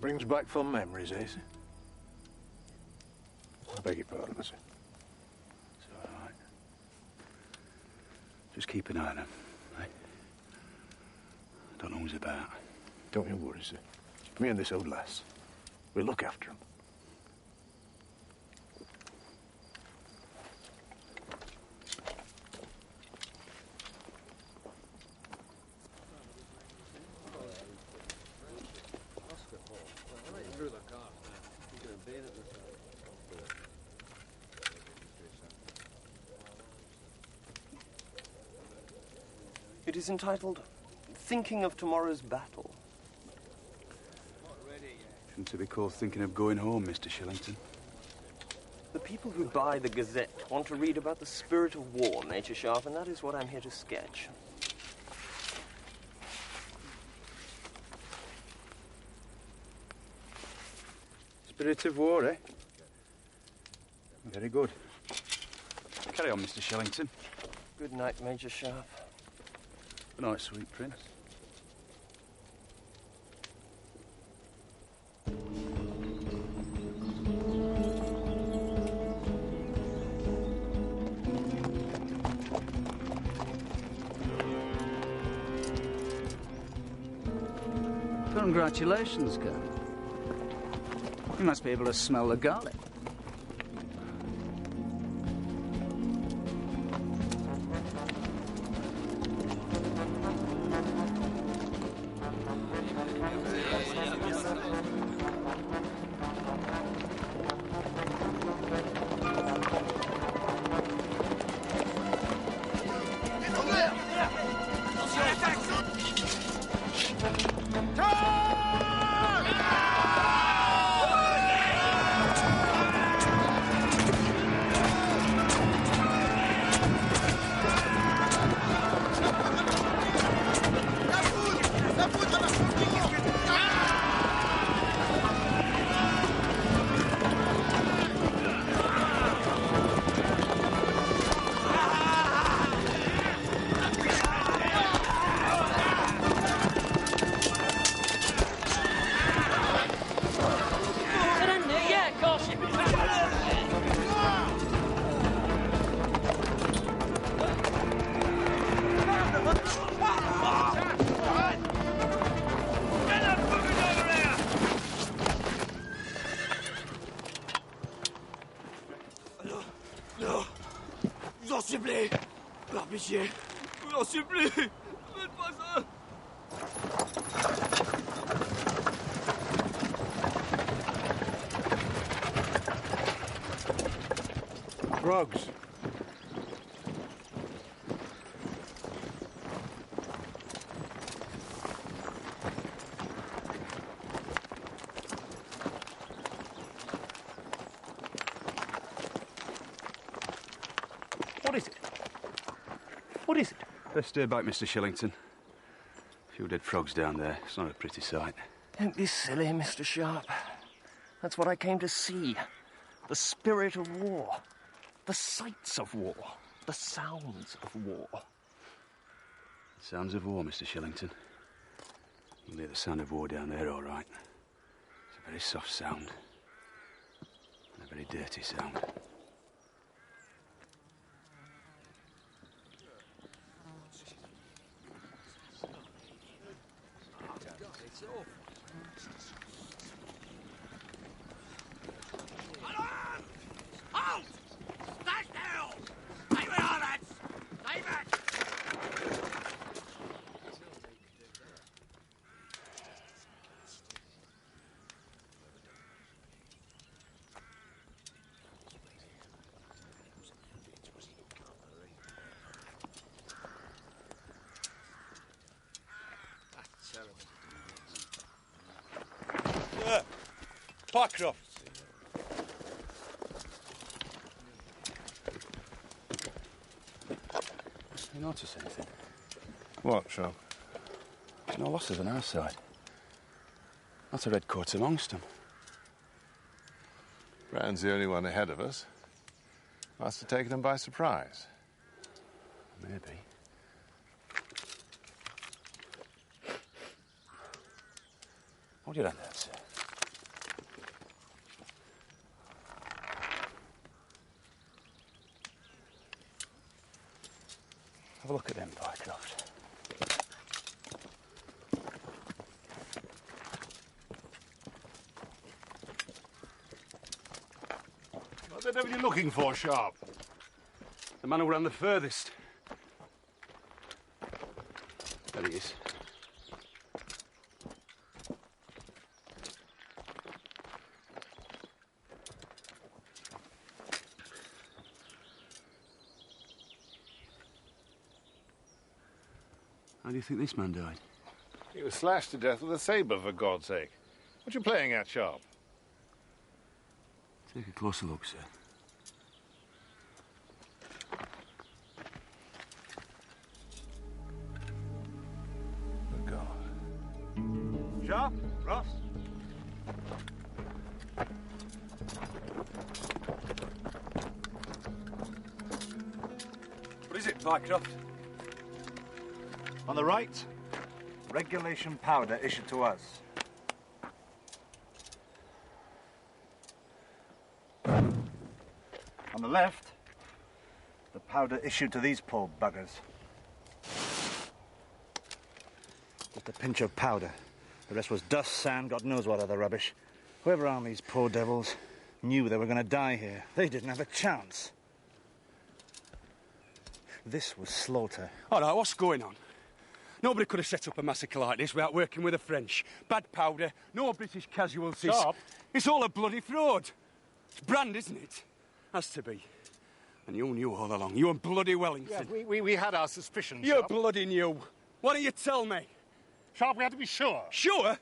C: Brings back fond memories, eh? I beg your pardon, sir.
D: It's all right. Just keep an eye on him, eh? Don't know who's about.
M: Don't you worry, sir. Me and this old lass, we'll look after him.
Q: It is entitled Thinking of Tomorrow's Battle.
D: Shouldn't it be called Thinking of Going Home, Mr. Shillington?
Q: The people who buy the Gazette want to read about the spirit of war, Major Sharpe, and that is what I'm here to sketch.
D: Spirit of war, eh? Very good. Carry on, Mr. Shillington.
Q: Good night, Major Sharpe.
D: Good night, sweet prince.
U: Congratulations, Colonel. You must be able to smell the garlic.
P: Drugs.
Q: What is it? What is it?
D: Let's stay back, Mr. Shillington. A few dead frogs down there. It's not a pretty sight.
Q: Don't be silly, Mr. Sharpe. That's what I came to see. The spirit of war. The sights of war. The sounds of war.
D: Sounds of war, Mr. Shillington. You'll hear the sound of war down there, all right. It's a very soft sound. And a very dirty sound.
P: Pycroft.
D: You notice anything?
P: What, Sharpe?
D: There's no losses on our side. Not a red coat amongst them.
O: Brand's the only one ahead of us. Must have taken them by surprise.
D: Maybe. Hold your hand out, sir. Have a look at them, Pycroft.
P: What the devil are you looking for, Sharpe?
D: The man who ran the furthest. There he is. How do you think this man died?
P: He was slashed to death with a sabre, for God's sake. What you playing at, Sharpe?
D: Take a closer look, sir.
P: Good God.
C: Sharpe? Ross?
E: What is it, Pycroft?
C: On the right, regulation powder issued to us. On the left, the powder issued to these poor buggers. Just a pinch of powder. The rest was dust, sand, God knows what other rubbish. Whoever armed these poor devils knew they were going to die here. They didn't have a chance. This was slaughter.
E: All right, what's going on? Nobody could have set up a massacre like this without working with the French. Bad powder, no British casualties.
P: Stop.
E: It's all a bloody fraud. It's Brand, isn't it? Has to be. And you knew all along. You and bloody Wellington.
P: Yeah, we had our suspicions.
E: You
P: Sharpe.
E: bloody knew. Why don't you tell me?
P: Sharpe, we had to be sure.
E: Sure?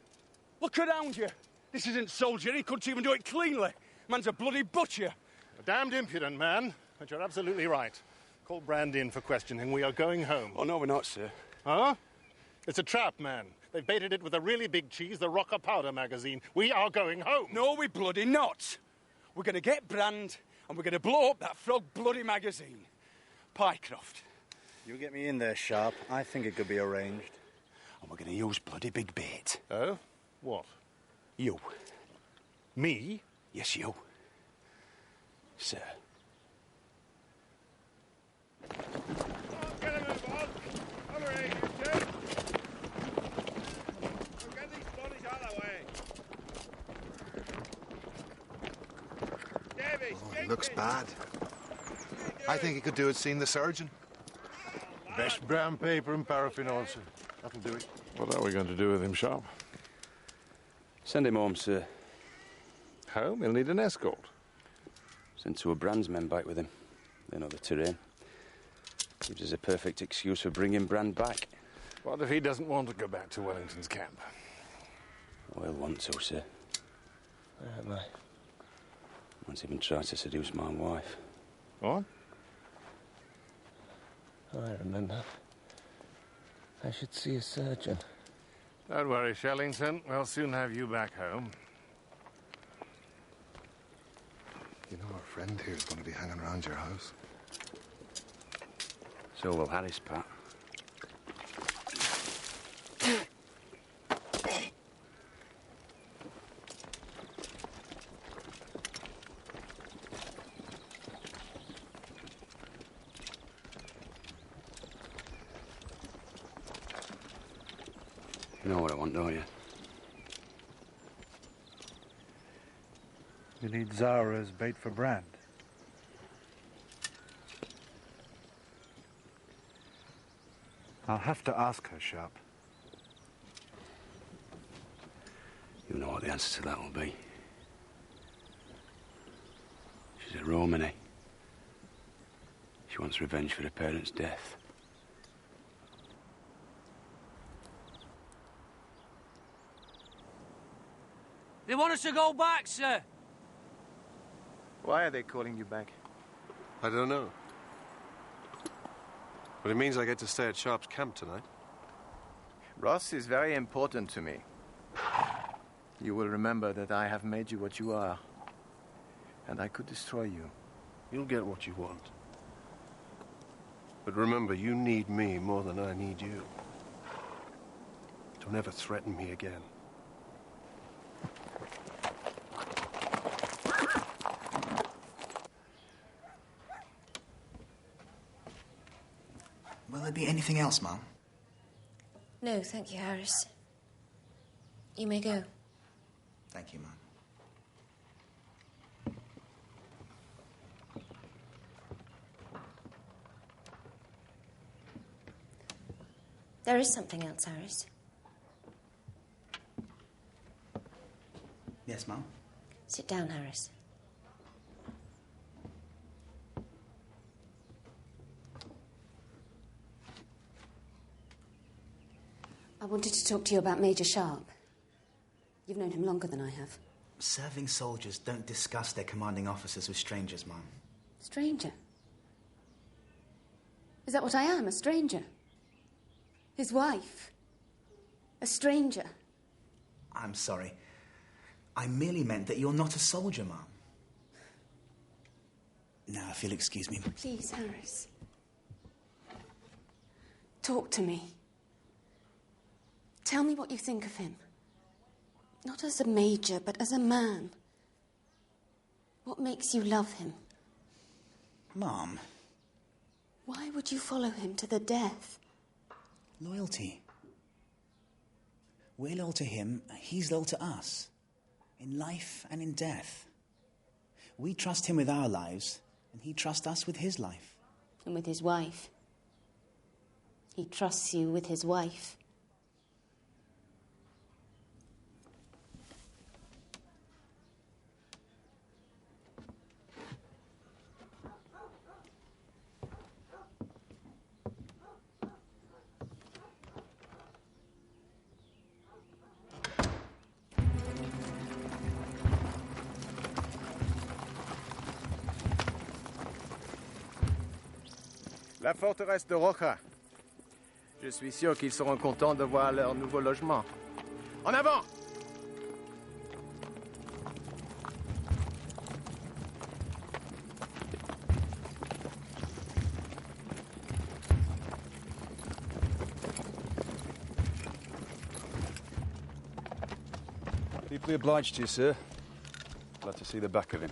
E: Look around you. This isn't soldier. He couldn't even do it cleanly. Man's a bloody butcher.
P: A damned impudent man, but you're absolutely right. Call Brand in for questioning. We are going home.
E: Oh, no, we're not, sir.
P: Huh? It's a trap, man. They've baited it with a really big cheese, the Rocker Powder magazine. We are going home.
E: No, we bloody not. We're going to get Brand, and we're going to blow up that frog bloody magazine. Pycroft.
C: You get me in there, Sharpe. I think it could be arranged.
E: And we're going to use bloody big bait.
P: Oh? What?
E: You.
P: Me?
E: Yes, you. Sir.
P: Get him involved. Over here, you two. Get these bodies out of the way. Davies,
J: Oh, it looks bad. I think he could do it seeing the surgeon.
A: Best brown paper and paraffin oil, sir. That'll do it.
P: What are we going to do with him, Sharpe?
D: Send him home, sir.
P: Home? He'll need an escort.
D: Send two of Brand's men back with him. They know the terrain. Gives us a perfect excuse for bringing Brand back.
P: What if he doesn't want to go back to Wellington's camp?
D: Oh, he'll want to, sir.
G: Where am I?
D: Once even tried to seduce my wife.
P: What?
G: Oh, I remember. I should see a surgeon.
P: Don't worry, Shellington. We'll soon have you back home.
J: You know our friend here is going to be hanging around your house.
D: So will Harris, Pat. You know what I want, don't you?
C: You need Zara as bait for Brand. I'll have to ask her, Sharpe.
D: You know what the answer to that will be. She's a Romany. She wants revenge for her parents' death.
B: They want us to go back, sir.
T: Why are they calling you back?
A: I don't know. But it means I get to stay at Sharpe's camp tonight.
T: Ross is very important to me. You will remember that I have made you what you are. And I could destroy you.
A: You'll get what you want. But remember, you need me more than I need you. Don't ever threaten me again.
F: Will there be anything else, Mum?
H: No, thank you, Harris. You may go.
F: Thank you, Mum.
H: There is something else, Harris.
F: Yes, Mum?
H: Sit down, Harris.
R: I wanted to talk to you about Major Sharpe. You've known him longer than I have.
F: Serving soldiers don't discuss their commanding officers with strangers, Mum.
R: Stranger? Is that what I am, a stranger? His wife? A stranger?
F: I'm sorry. I merely meant that you're not a soldier, Mum. Now, if you'll excuse me.
R: Please, Harris. Talk to me. Tell me what you think of him. Not as a major, but as a man. What makes you love him?
F: Mom.
R: Why would you follow him to the death?
F: Loyalty. We're loyal to him, he's loyal to us. In life and in death. We trust him with our lives, and he trusts us with his life.
R: And with his wife. He trusts you with his wife.
T: La forteresse de Roja. Je suis sûr qu'ils seront contents de voir leur nouveau logement. En avant!
D: Deeply obliged to you, sir. Glad to see the back of him.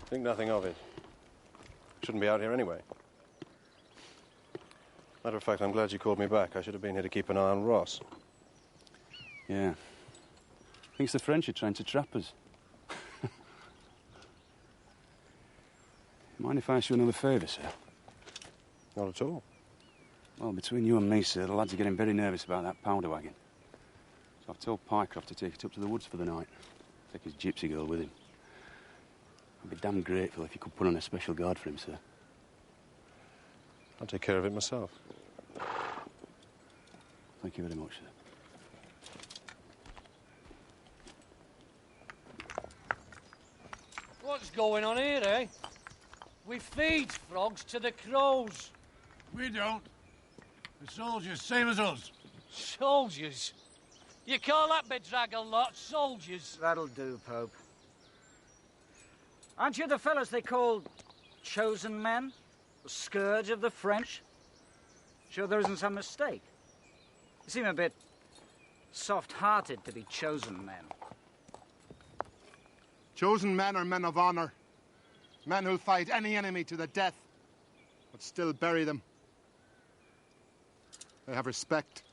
A: Think nothing of it. Shouldn't be out here anyway. Matter of fact, I'm glad you called me back. I should have been here to keep an eye on Ross.
D: Yeah. Thinks the French are trying to trap us. Mind if I ask you another favour, sir?
A: Not at all.
D: Well, between you and me, sir, the lads are getting very nervous about that powder wagon. So I've told Pycroft to take it up to the woods for the night. Take his gypsy girl with him. I'd be damn grateful if you could put on a special guard for him, sir.
A: I'll take care of it myself.
D: Thank you very much, sir.
B: What's going on here, eh? We feed frogs to the crows.
P: We don't. The soldiers, same as us.
B: Soldiers? You call that bedraggled lot soldiers?
U: That'll do, Pope. Aren't you the fellas they call chosen men? The scourge of the French? Sure there isn't some mistake? You seem a bit soft-hearted to be chosen men.
I: Chosen men are men of honor. Men who'll fight any enemy to the death, but still bury them. They have respect.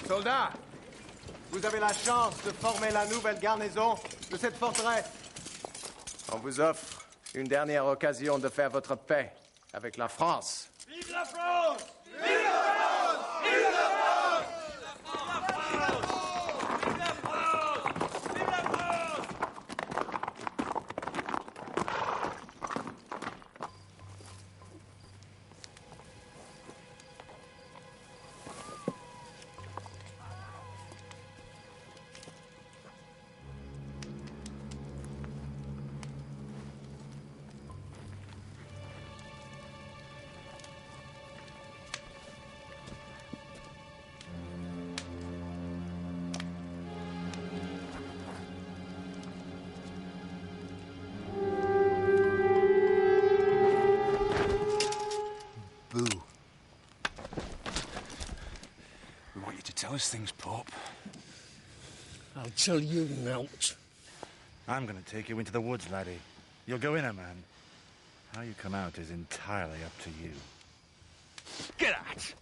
T: Soldats, vous avez la chance de former la nouvelle garnison de cette forteresse. On vous offre une dernière occasion de faire votre paix avec la France.
V: Vive la France! Vive la France! Vive la France!
D: Tell us things, Pope.
B: I'll tell you naught.
C: I'm going to take you into the woods, laddie. You'll go in, man. How you come out is entirely up to you.
B: Get out!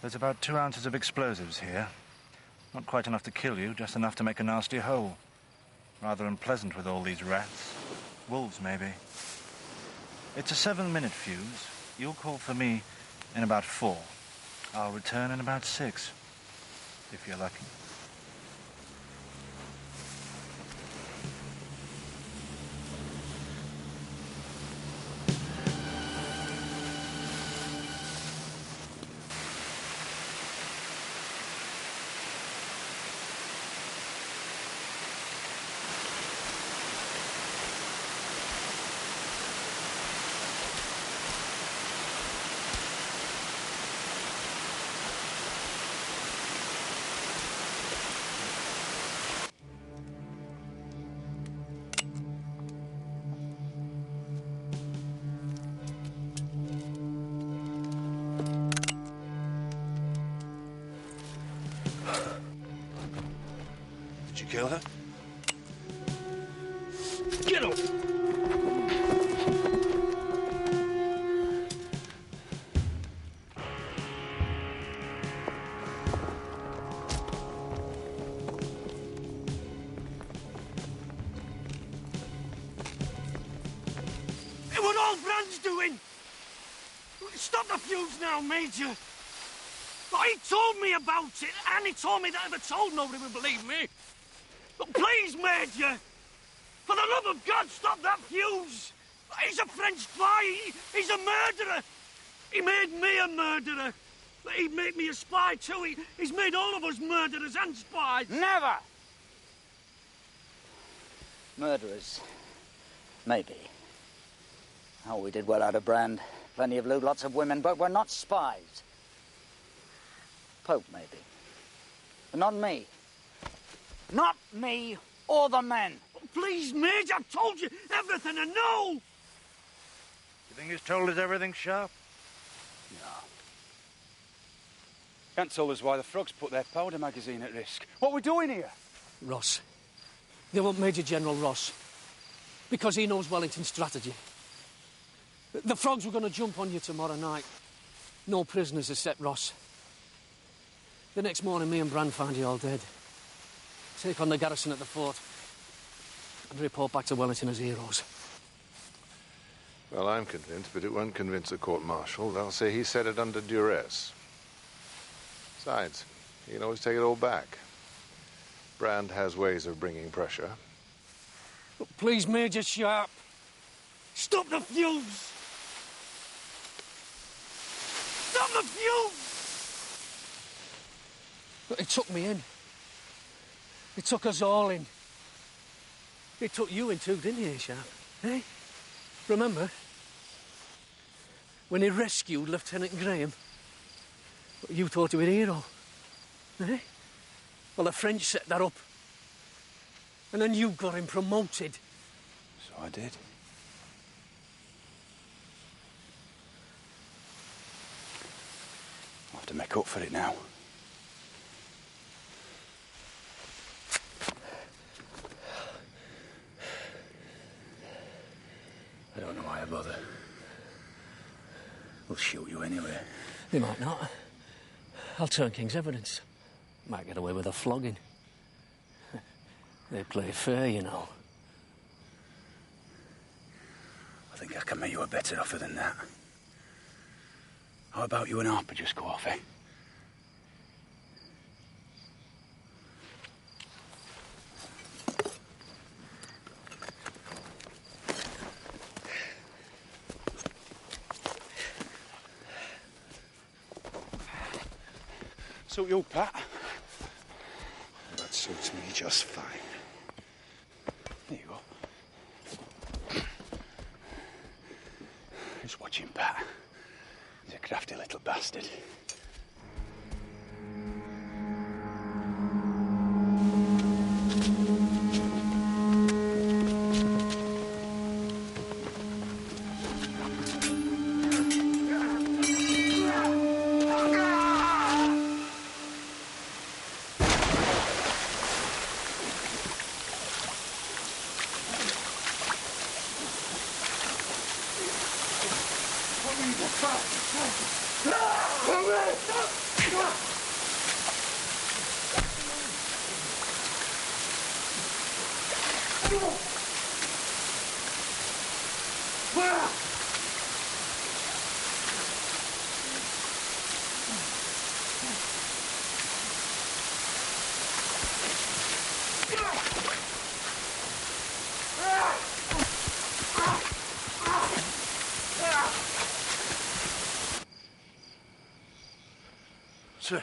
C: There's about 2 ounces of explosives here. Not quite enough to kill you, just enough to make a nasty hole. Rather unpleasant with all these rats. Wolves, maybe. It's a 7-minute fuse. You'll call for me in about 4. I'll return in about 6, if you're lucky.
A: Did you kill her?
B: Get up!
V: It was all Brand's doing! Stop the fuse now, Major! He told me about it, and he told me that if I told nobody would believe me. But please, Major, for the love of God, stop that fuse! He's a French spy! He's a murderer! He made me a murderer! But he'd make me a spy too! He's made all of us murderers and spies!
U: Never! Murderers. Maybe. Oh, we did well out of Brand. Plenty of loot, lots of women, but we're not spies. Pope, maybe. But not me. Not me or the men.
V: Please, Major, I've told you everything I know!
C: You think he's told us everything, Sharpe?
E: No. Can't tell us why the frogs put their powder magazine at risk. What are we doing here?
B: Ross. They want Major General Ross. Because he knows Wellington's strategy. The frogs were going to jump on you tomorrow night. No prisoners except Ross. The next morning, me and Brand find you all dead. Take on the garrison at the fort and report back to Wellington as heroes.
O: Well, I'm convinced, but it won't convince a court-martial. They'll say he said it under duress. Besides, he can always take it all back. Brand has ways of bringing pressure.
B: But please, Major Sharpe, stop the fuse! Stop the fuse! But it took me in. It took us all in. It took you in too, didn't he, Sharpe? Eh? Remember? When he rescued Lieutenant Graham? You thought he was a hero. Eh? Well, the French set that up. And then you got him promoted.
E: So I did. I'll have to make up for it now. I don't know why I bother. We'll shoot you anyway.
B: They might not. I'll turn King's evidence. Might get away with a flogging. They play fair, you know.
E: I think I can make you a better offer than that. How about you and Harper just go off, eh? Suit you, Pat?
I: That suits me just fine.
E: There you go. Just watch him, Pat. He's a crafty little bastard. Sir.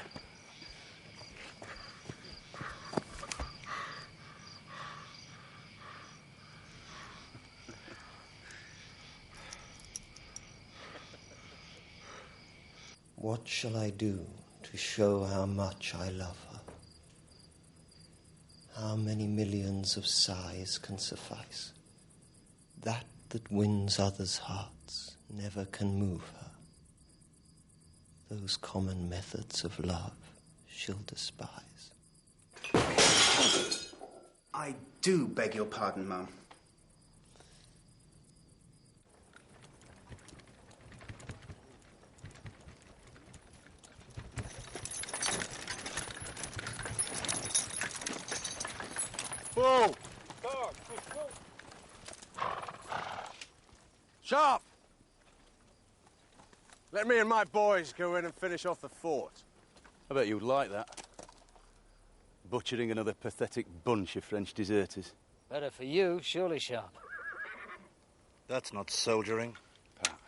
L: What shall I do to show how much I love her? How many millions of sighs can suffice? That wins others' hearts never can move her. Those common methods of love she'll despise.
F: I do beg your pardon, Mum.
E: Whoa! Sharpe! Let me and my boys go in and finish off the fort.
D: I bet you'd like that. Butchering another pathetic bunch of French deserters.
U: Better for you, surely, Sharpe.
C: That's not soldiering.
D: Pat.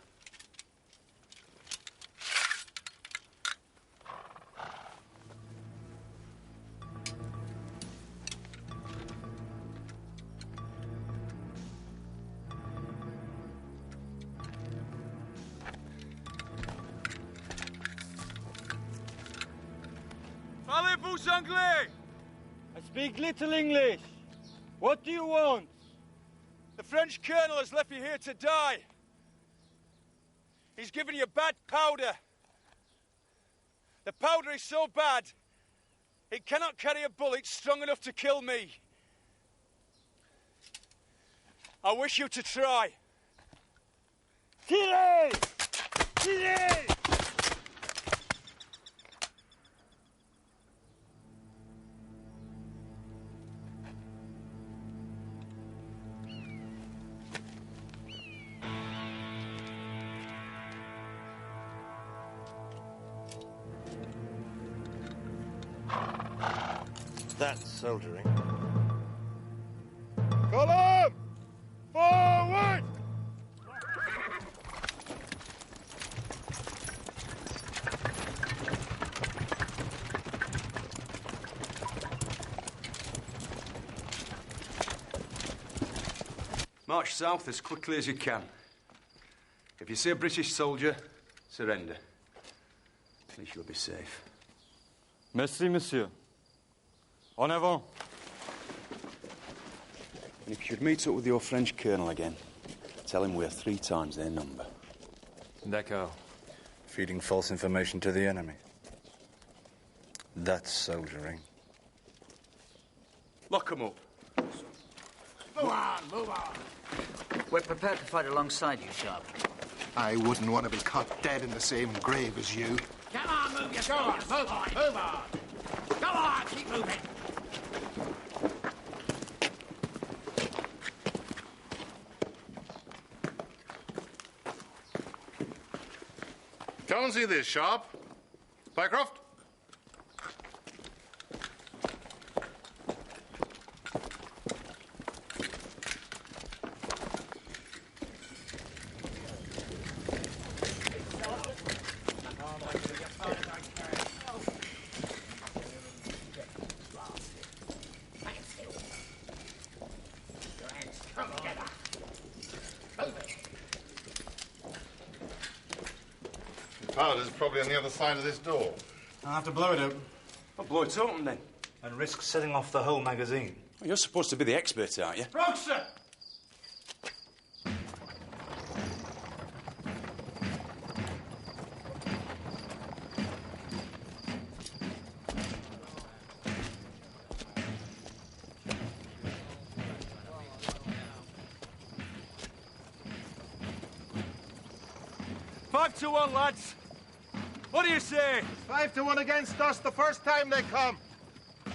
N: Parlez-vous anglais? I speak little English. What do you want?
E: The French colonel has left you here to die. He's given you bad powder. The powder is so bad, it cannot carry a bullet strong enough to kill me. I wish you to try.
N: Tirez! Tirez!
C: That's soldiering.
I: Column! Forward!
D: March south as quickly as you can. If you see a British soldier, surrender. At least you'll be safe.
N: Merci, monsieur. En avant.
D: And if you should meet up with your French colonel again, tell him we're 3 times their number.
C: D'accord. Feeding false information to the enemy. That's soldiering.
D: Lock 'em up.
U: Move on, move on. We're prepared to fight alongside you, Sharpe.
I: I wouldn't want to be caught dead in the same grave as you.
V: Come on, move your Go on, move on, move on. Go on, keep moving.
I: Come and see this, Sharpe. Pycroft? Powder's probably on the other side of this door.
D: I'll have to blow it open. Well, blow it open, then.
C: And risk setting off the whole magazine.
D: Well, you're supposed to be the expert, aren't you?
V: Wrong, sir!
E: Five to 1, lads. What do you say?
I: 5 to 1 against us the first time they come.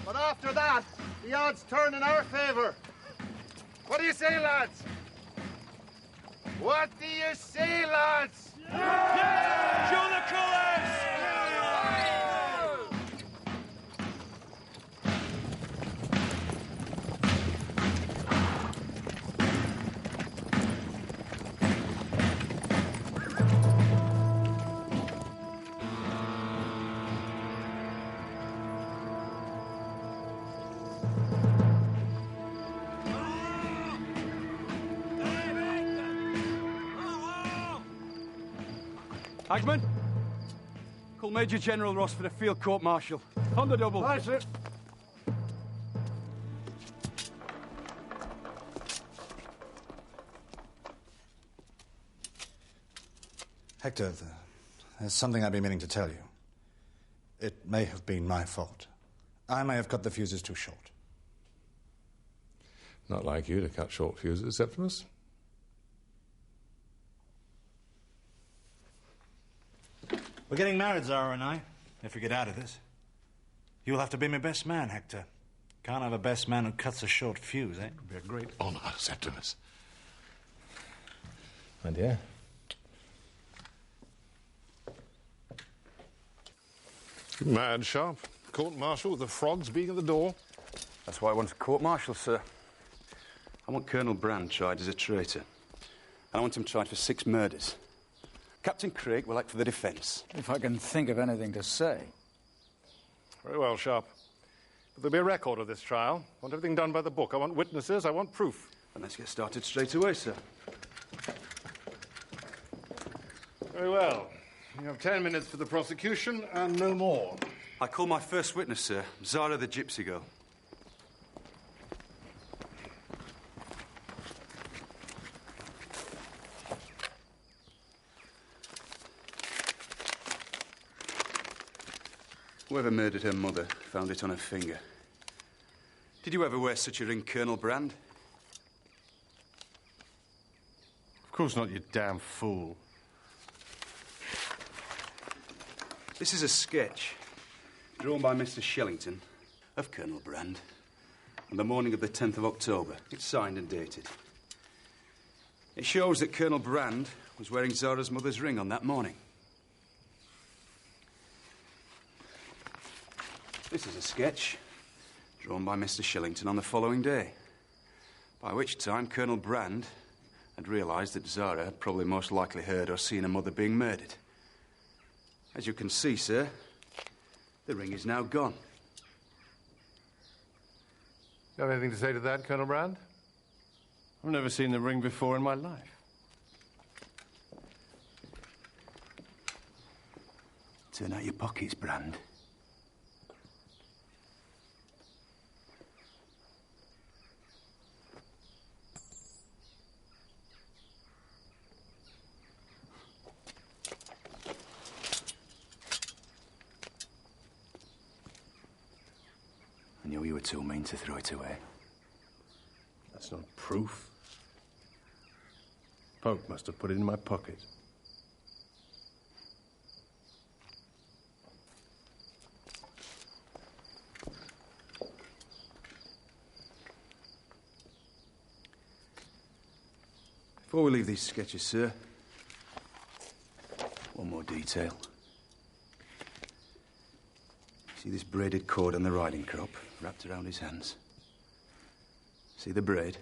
I: But after that, the odds turn in our favour. What do you say, lads? What do you say, lads?
E: Yeah! Show the colours! Hagman, call Major General Ross for the field court-martial. On the double.
P: Aye, sir.
C: Hector, there's something I've been meaning to tell you. It may have been my fault. I may have cut the fuses too short.
O: Not like you to cut short fuses, Septimus.
C: We're getting married, Zara and I, if we get out of this. You'll have to be my best man, Hector. Can't have a best man who cuts a short fuse, eh?
O: It'd be a great honor, Septimus. My dear. Mad, Sharpe. Court-martial with the frogs being at the door.
D: That's why I want a court-martial, sir. I want Colonel Brand tried as a traitor. And I want him tried for 6 murders. Captain Craig will act for the defence.
U: If I can think of anything to say.
P: Very well, Sharpe. But there'll be a record of this trial. I want everything done by the book. I want witnesses. I want proof.
D: And let's get started straight away, sir.
P: Very well. You have 10 minutes for the prosecution and no more.
D: I call my first witness, sir, Zara the Gypsy Girl. Whoever murdered her mother found it on her finger. Did you ever wear such a ring, Colonel Brand?
P: Of course not, you damn fool.
D: This is a sketch drawn by Mr. Shellington of Colonel Brand on the morning of the 10th of October. It's signed and dated. It shows that Colonel Brand was wearing Zara's mother's ring on that morning. This is a sketch drawn by Mr. Shellington on the following day, by which time Colonel Brand had realised that Zara had probably most likely heard or seen her mother being murdered. As you can see, sir, the ring is now gone.
O: You have anything to say to that, Colonel Brand?
A: I've never seen the ring before in my life.
D: Turn out your pockets, Brand. I knew you were too mean to throw it away.
A: That's not proof. Poke must have put it in my pocket.
D: Before we leave these sketches, sir, one more detail. See this braided cord on the riding crop wrapped around his hands? See the braid?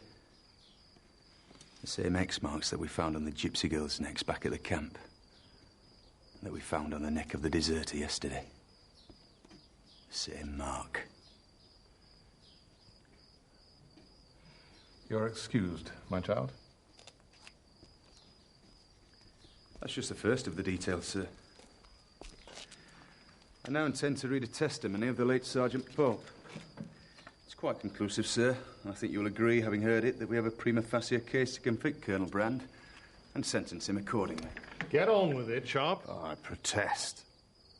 D: The same X marks that we found on the gypsy girl's necks back at the camp. That we found on the neck of the deserter yesterday. Same mark.
O: You're excused, my child.
D: That's just the first of the details, sir. I now intend to read a testimony of the late Sergeant Pope. It's quite conclusive, sir. I think you'll agree, having heard it, that we have a prima facie case to convict Colonel Brand and sentence him accordingly.
P: Get on with it, Sharpe.
A: Oh, I protest.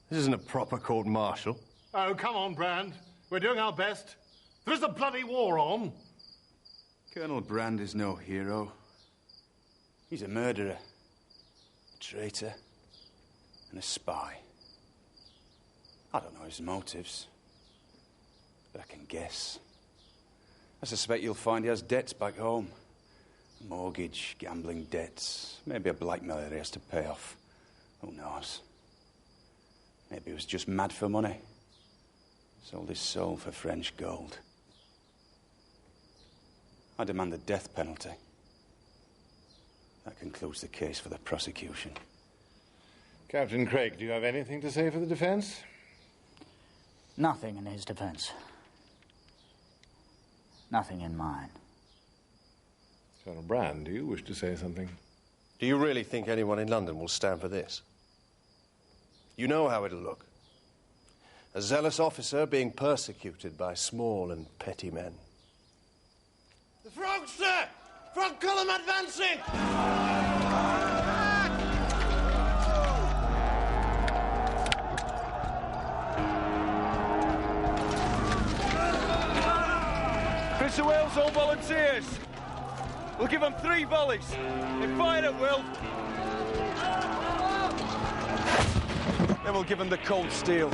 A: This isn't a proper court-martial.
P: Oh, come on, Brand. We're doing our best. There's a bloody war on.
D: Colonel Brand is no hero. He's a murderer, a traitor, and a spy. I don't know his motives, but I can guess. I suspect you'll find he has debts back home. Mortgage, gambling debts, maybe a blackmailer he has to pay off. Who knows? Maybe he was just mad for money. Sold his soul for French gold. I demand the death penalty. That concludes the case for the prosecution.
P: Captain Craig, do you have anything to say for the defence?
U: Nothing in his defence. Nothing in mine.
O: Colonel Brand, do you wish to say something?
A: Do you really think anyone in London will stand for this? You know how it'll look. A zealous officer being persecuted by small and petty men.
I: The frogs, sir! Frog column advancing!
E: Prince of Wales, all volunteers. We'll give them 3 volleys. They fire at will. Then we'll give them the cold steel.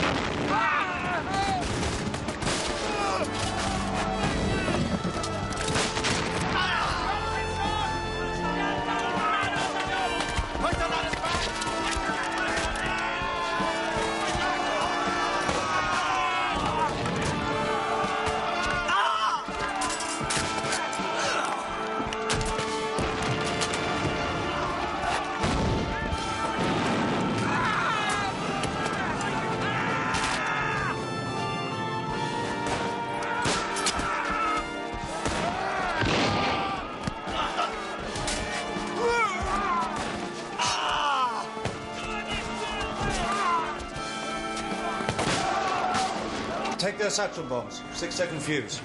K: Take their satchel bombs. 6-second fuse.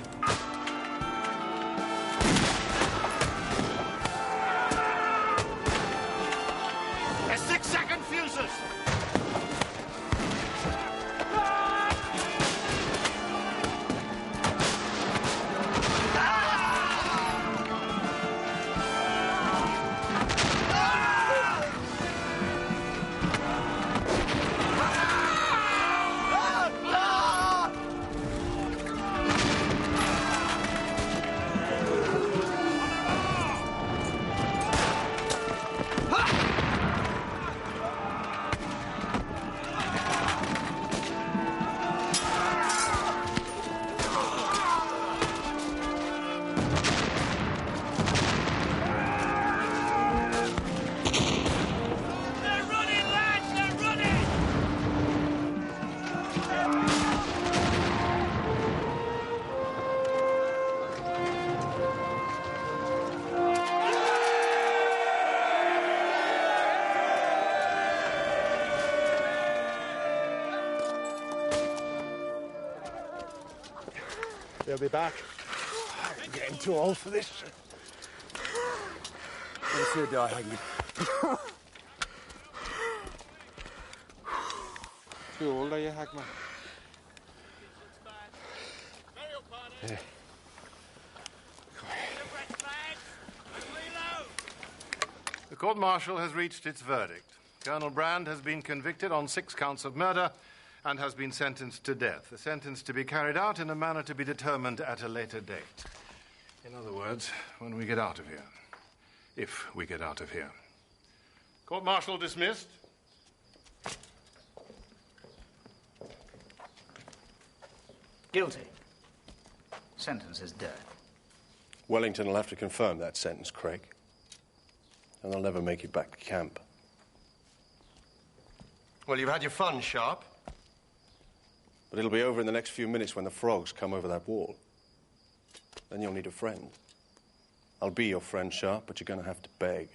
I: They're 6-second fuses!
P: They'll be back. I'm getting too old for this. Let us see a die, Hagman. Too old, are you, Hagman? Yeah.
O: The court-martial has reached its verdict. Colonel Brand has been convicted on 6 counts of murder and has been sentenced to death. A sentence to be carried out in a manner to be determined at a later date. In other words, when we get out of here. If we get out of here. Court-martial dismissed.
U: Guilty. Sentence is death.
A: Wellington will have to confirm that sentence, Craig. And they'll never make it back to camp.
S: Well, you've had your fun, Sharpe.
A: But it'll be over in the next few minutes when the frogs come over that wall. Then you'll need a friend. I'll be your friend, Sharpe, but you're going to have to beg.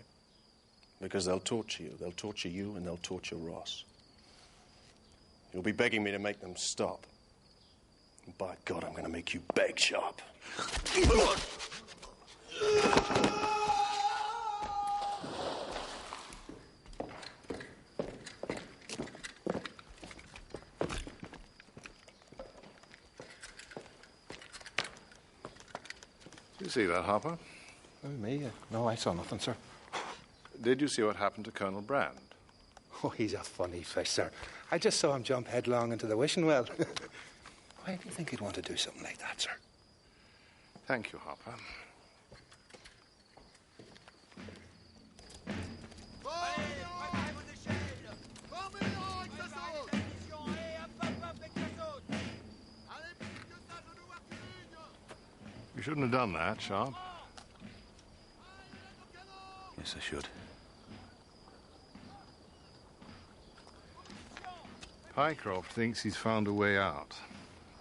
A: Because they'll torture you. They'll torture you and they'll torture Ross. You'll be begging me to make them stop. And by God, I'm going to make you beg, Sharpe.
O: Did you see that, Harper?
J: Oh, me? No, I saw nothing, sir.
O: Did you see what happened to Colonel Brand?
J: Oh, he's a funny fish, sir. I just saw him jump headlong into the wishing well. Why do you think he'd want to do something like that, sir?
O: Thank you, Harper. You shouldn't have done that, Sharpe.
D: Yes, I should.
O: Pycroft thinks he's found a way out.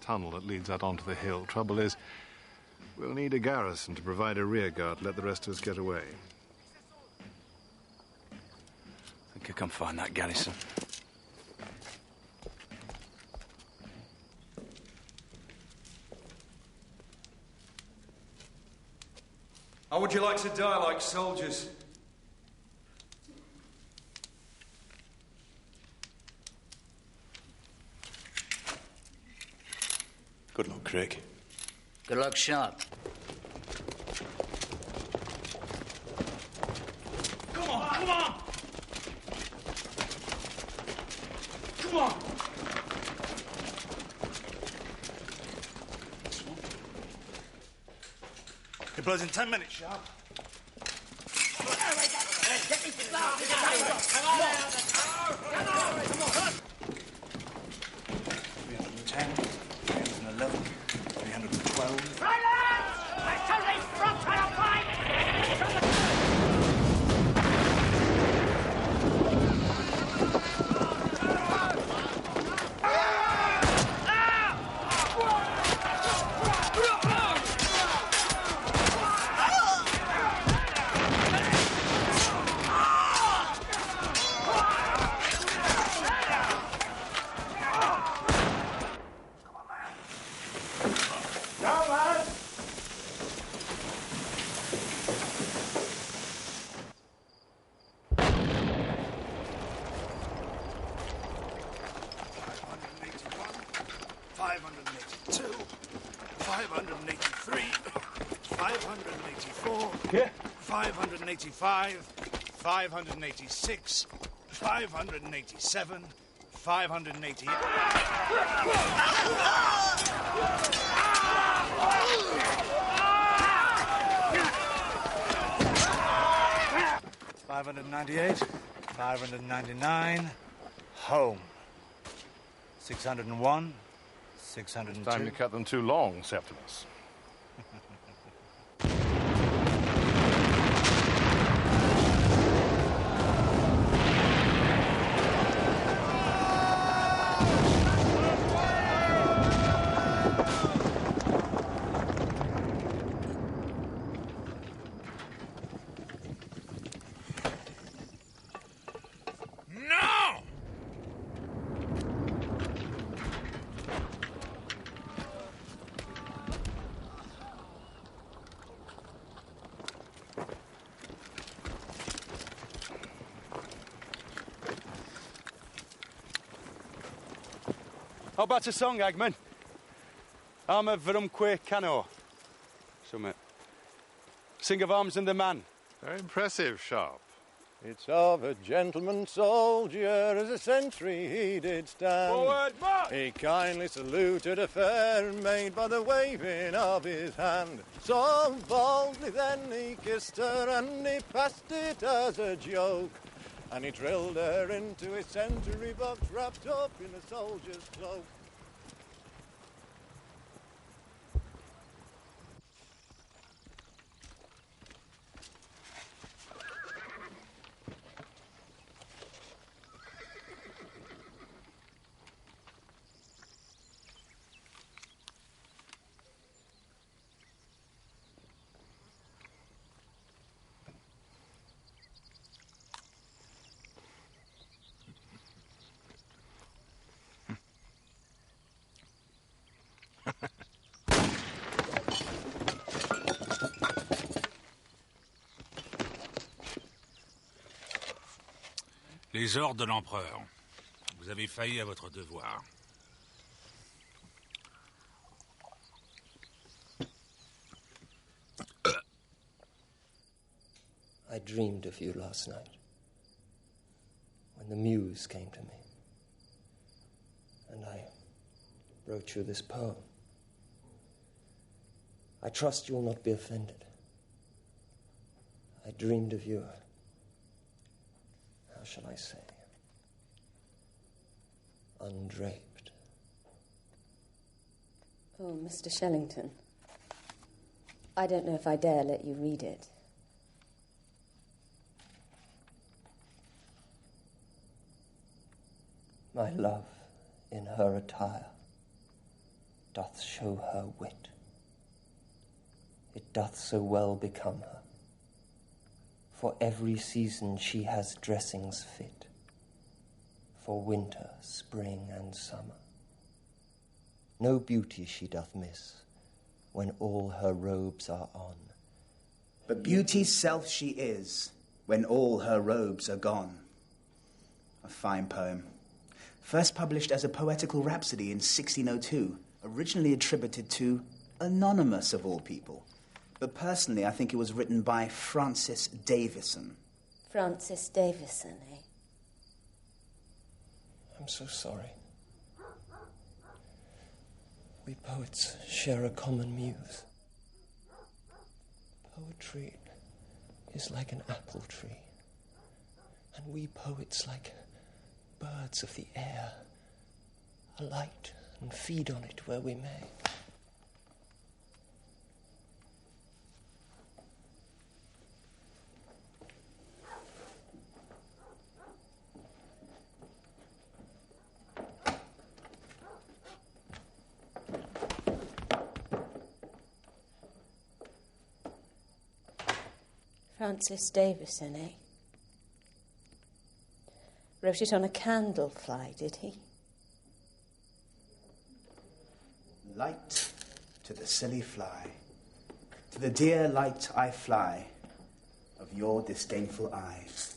O: Tunnel that leads out onto the hill. Trouble is, we'll need a garrison to provide a rear guard. Let the rest of us get away.
D: I think I can find that garrison.
N: Or would you like to die like soldiers?
D: Good luck, Craig.
U: Good luck, Sharpe.
V: Come on, come on! Come on!
K: It blows in 10 minutes, Sharpe. 310, 311, 312.
V: I tell these frogs how to fight!
I: Down, lads!
N: Yeah.
K: 585, 586, 587, 588. 598, 599, home. 601, 602.
O: Time to cut them too long, Septimus.
J: No!
E: How about a song, Hagman? I'm a Vrumque Cano.
D: Summit.
E: Sing of arms and the man.
O: Very impressive, Sharpe.
M: It's of a gentleman soldier as a sentry he did stand.
E: Forward, march!
M: He kindly saluted a fair maid by the waving of his hand. So boldly then he kissed her and he passed it as a joke. And he drilled her into his sentry box wrapped up in a soldier's cloak.
J: Les ordres de l'empereur. Vous avez failli à votre devoir.
L: I dreamed of you last night, when the muse came to me, and I wrote you this poem. I trust you will not be offended. I dreamed of you, how shall I say, undraped.
Q: Oh, Mr. Shellington, I don't know if I dare let you read it.
L: My love in her attire doth show her wit. It doth so well become her. For every season she has dressings fit, for winter, spring, and summer. No beauty she doth miss when all her robes are on,
F: But beauty's self she is, when all her robes are gone. A fine poem. First published as a poetical rhapsody in 1602, originally attributed to Anonymous of all people. But personally, I think it was written by Francis Davison.
Q: Francis Davison, eh?
L: I'm so sorry. We poets share a common muse. Poetry is like an apple tree, and we poets like birds of the air, alight and feed on it where we may.
Q: Francis Davison, eh? Wrote it on a candle fly, did he?
F: Light to the silly fly, to the dear light I fly, of your disdainful eyes.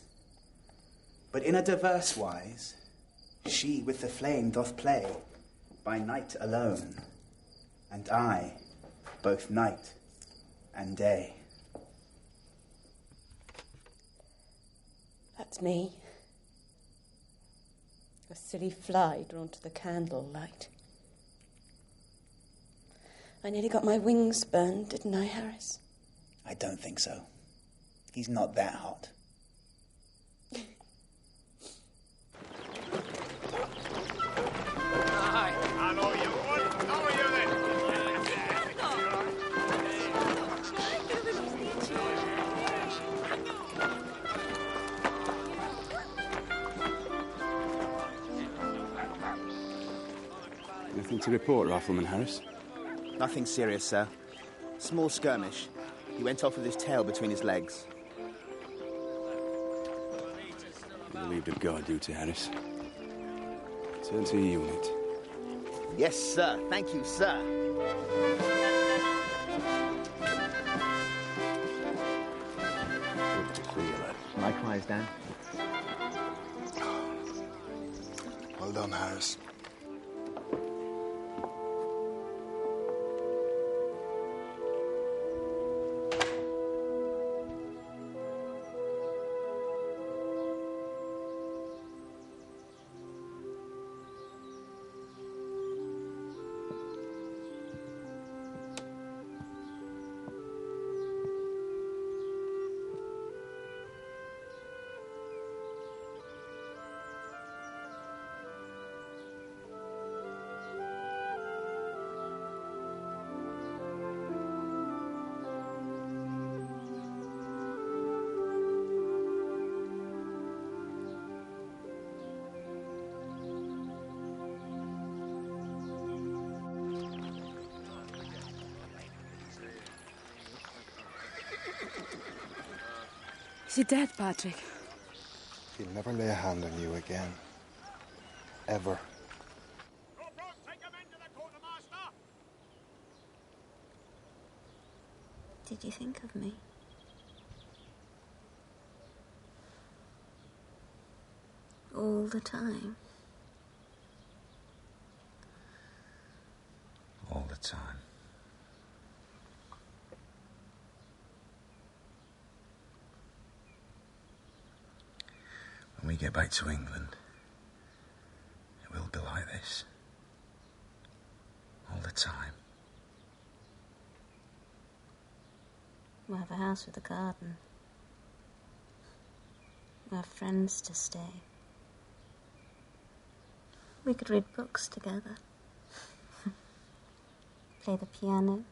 F: But in a diverse wise, she with the flame doth play, by night alone, and I, both night and day.
Q: That's me. A silly fly drawn to the candle light. I nearly got my wings burned, didn't I, Harris?
F: I don't think so. He's not that hot.
I: Hello, you one. How are you then?
D: Anything to report, Rifleman Harris?
F: Nothing serious, sir. Small skirmish. He went off with his tail between his legs.
D: Relieved of guard duty, Harris. Turn to your unit.
F: Yes, sir. Thank you, sir.
D: Good to see you, lad.
F: Likewise, Dan.
J: Well done, Harris.
G: Is he dead, Patrick?
J: He'll never lay a hand on you again. Ever.
Q: Did you think of me? All the time?
K: All the time. When we get back to England, it will be like this. All the time.
Q: We'll have a house with a garden. We'll have friends to stay. We could read books together. Play the piano.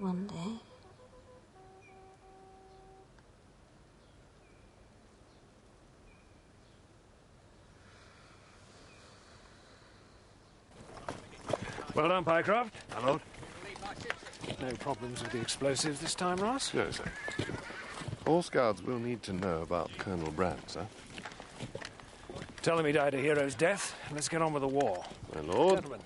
Q: One day.
P: Well done, Pycroft. Hello. No problems with the explosives this time, Ross?
A: No, sir. All Scouts will need to know about Colonel Brand, sir.
P: Tell him he died a hero's death, and let's get on with the war.
G: My lord.
B: Gentlemen.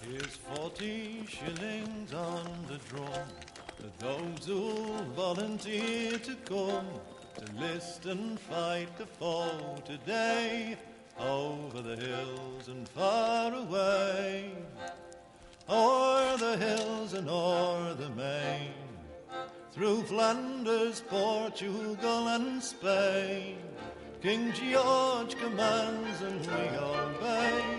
M: Here's 40 shillings on the drum for those who volunteer to come to list and fight the foe today, over the hills and far away, o'er the hills and o'er the main, through Flanders, Portugal and Spain. King George commands and we obey.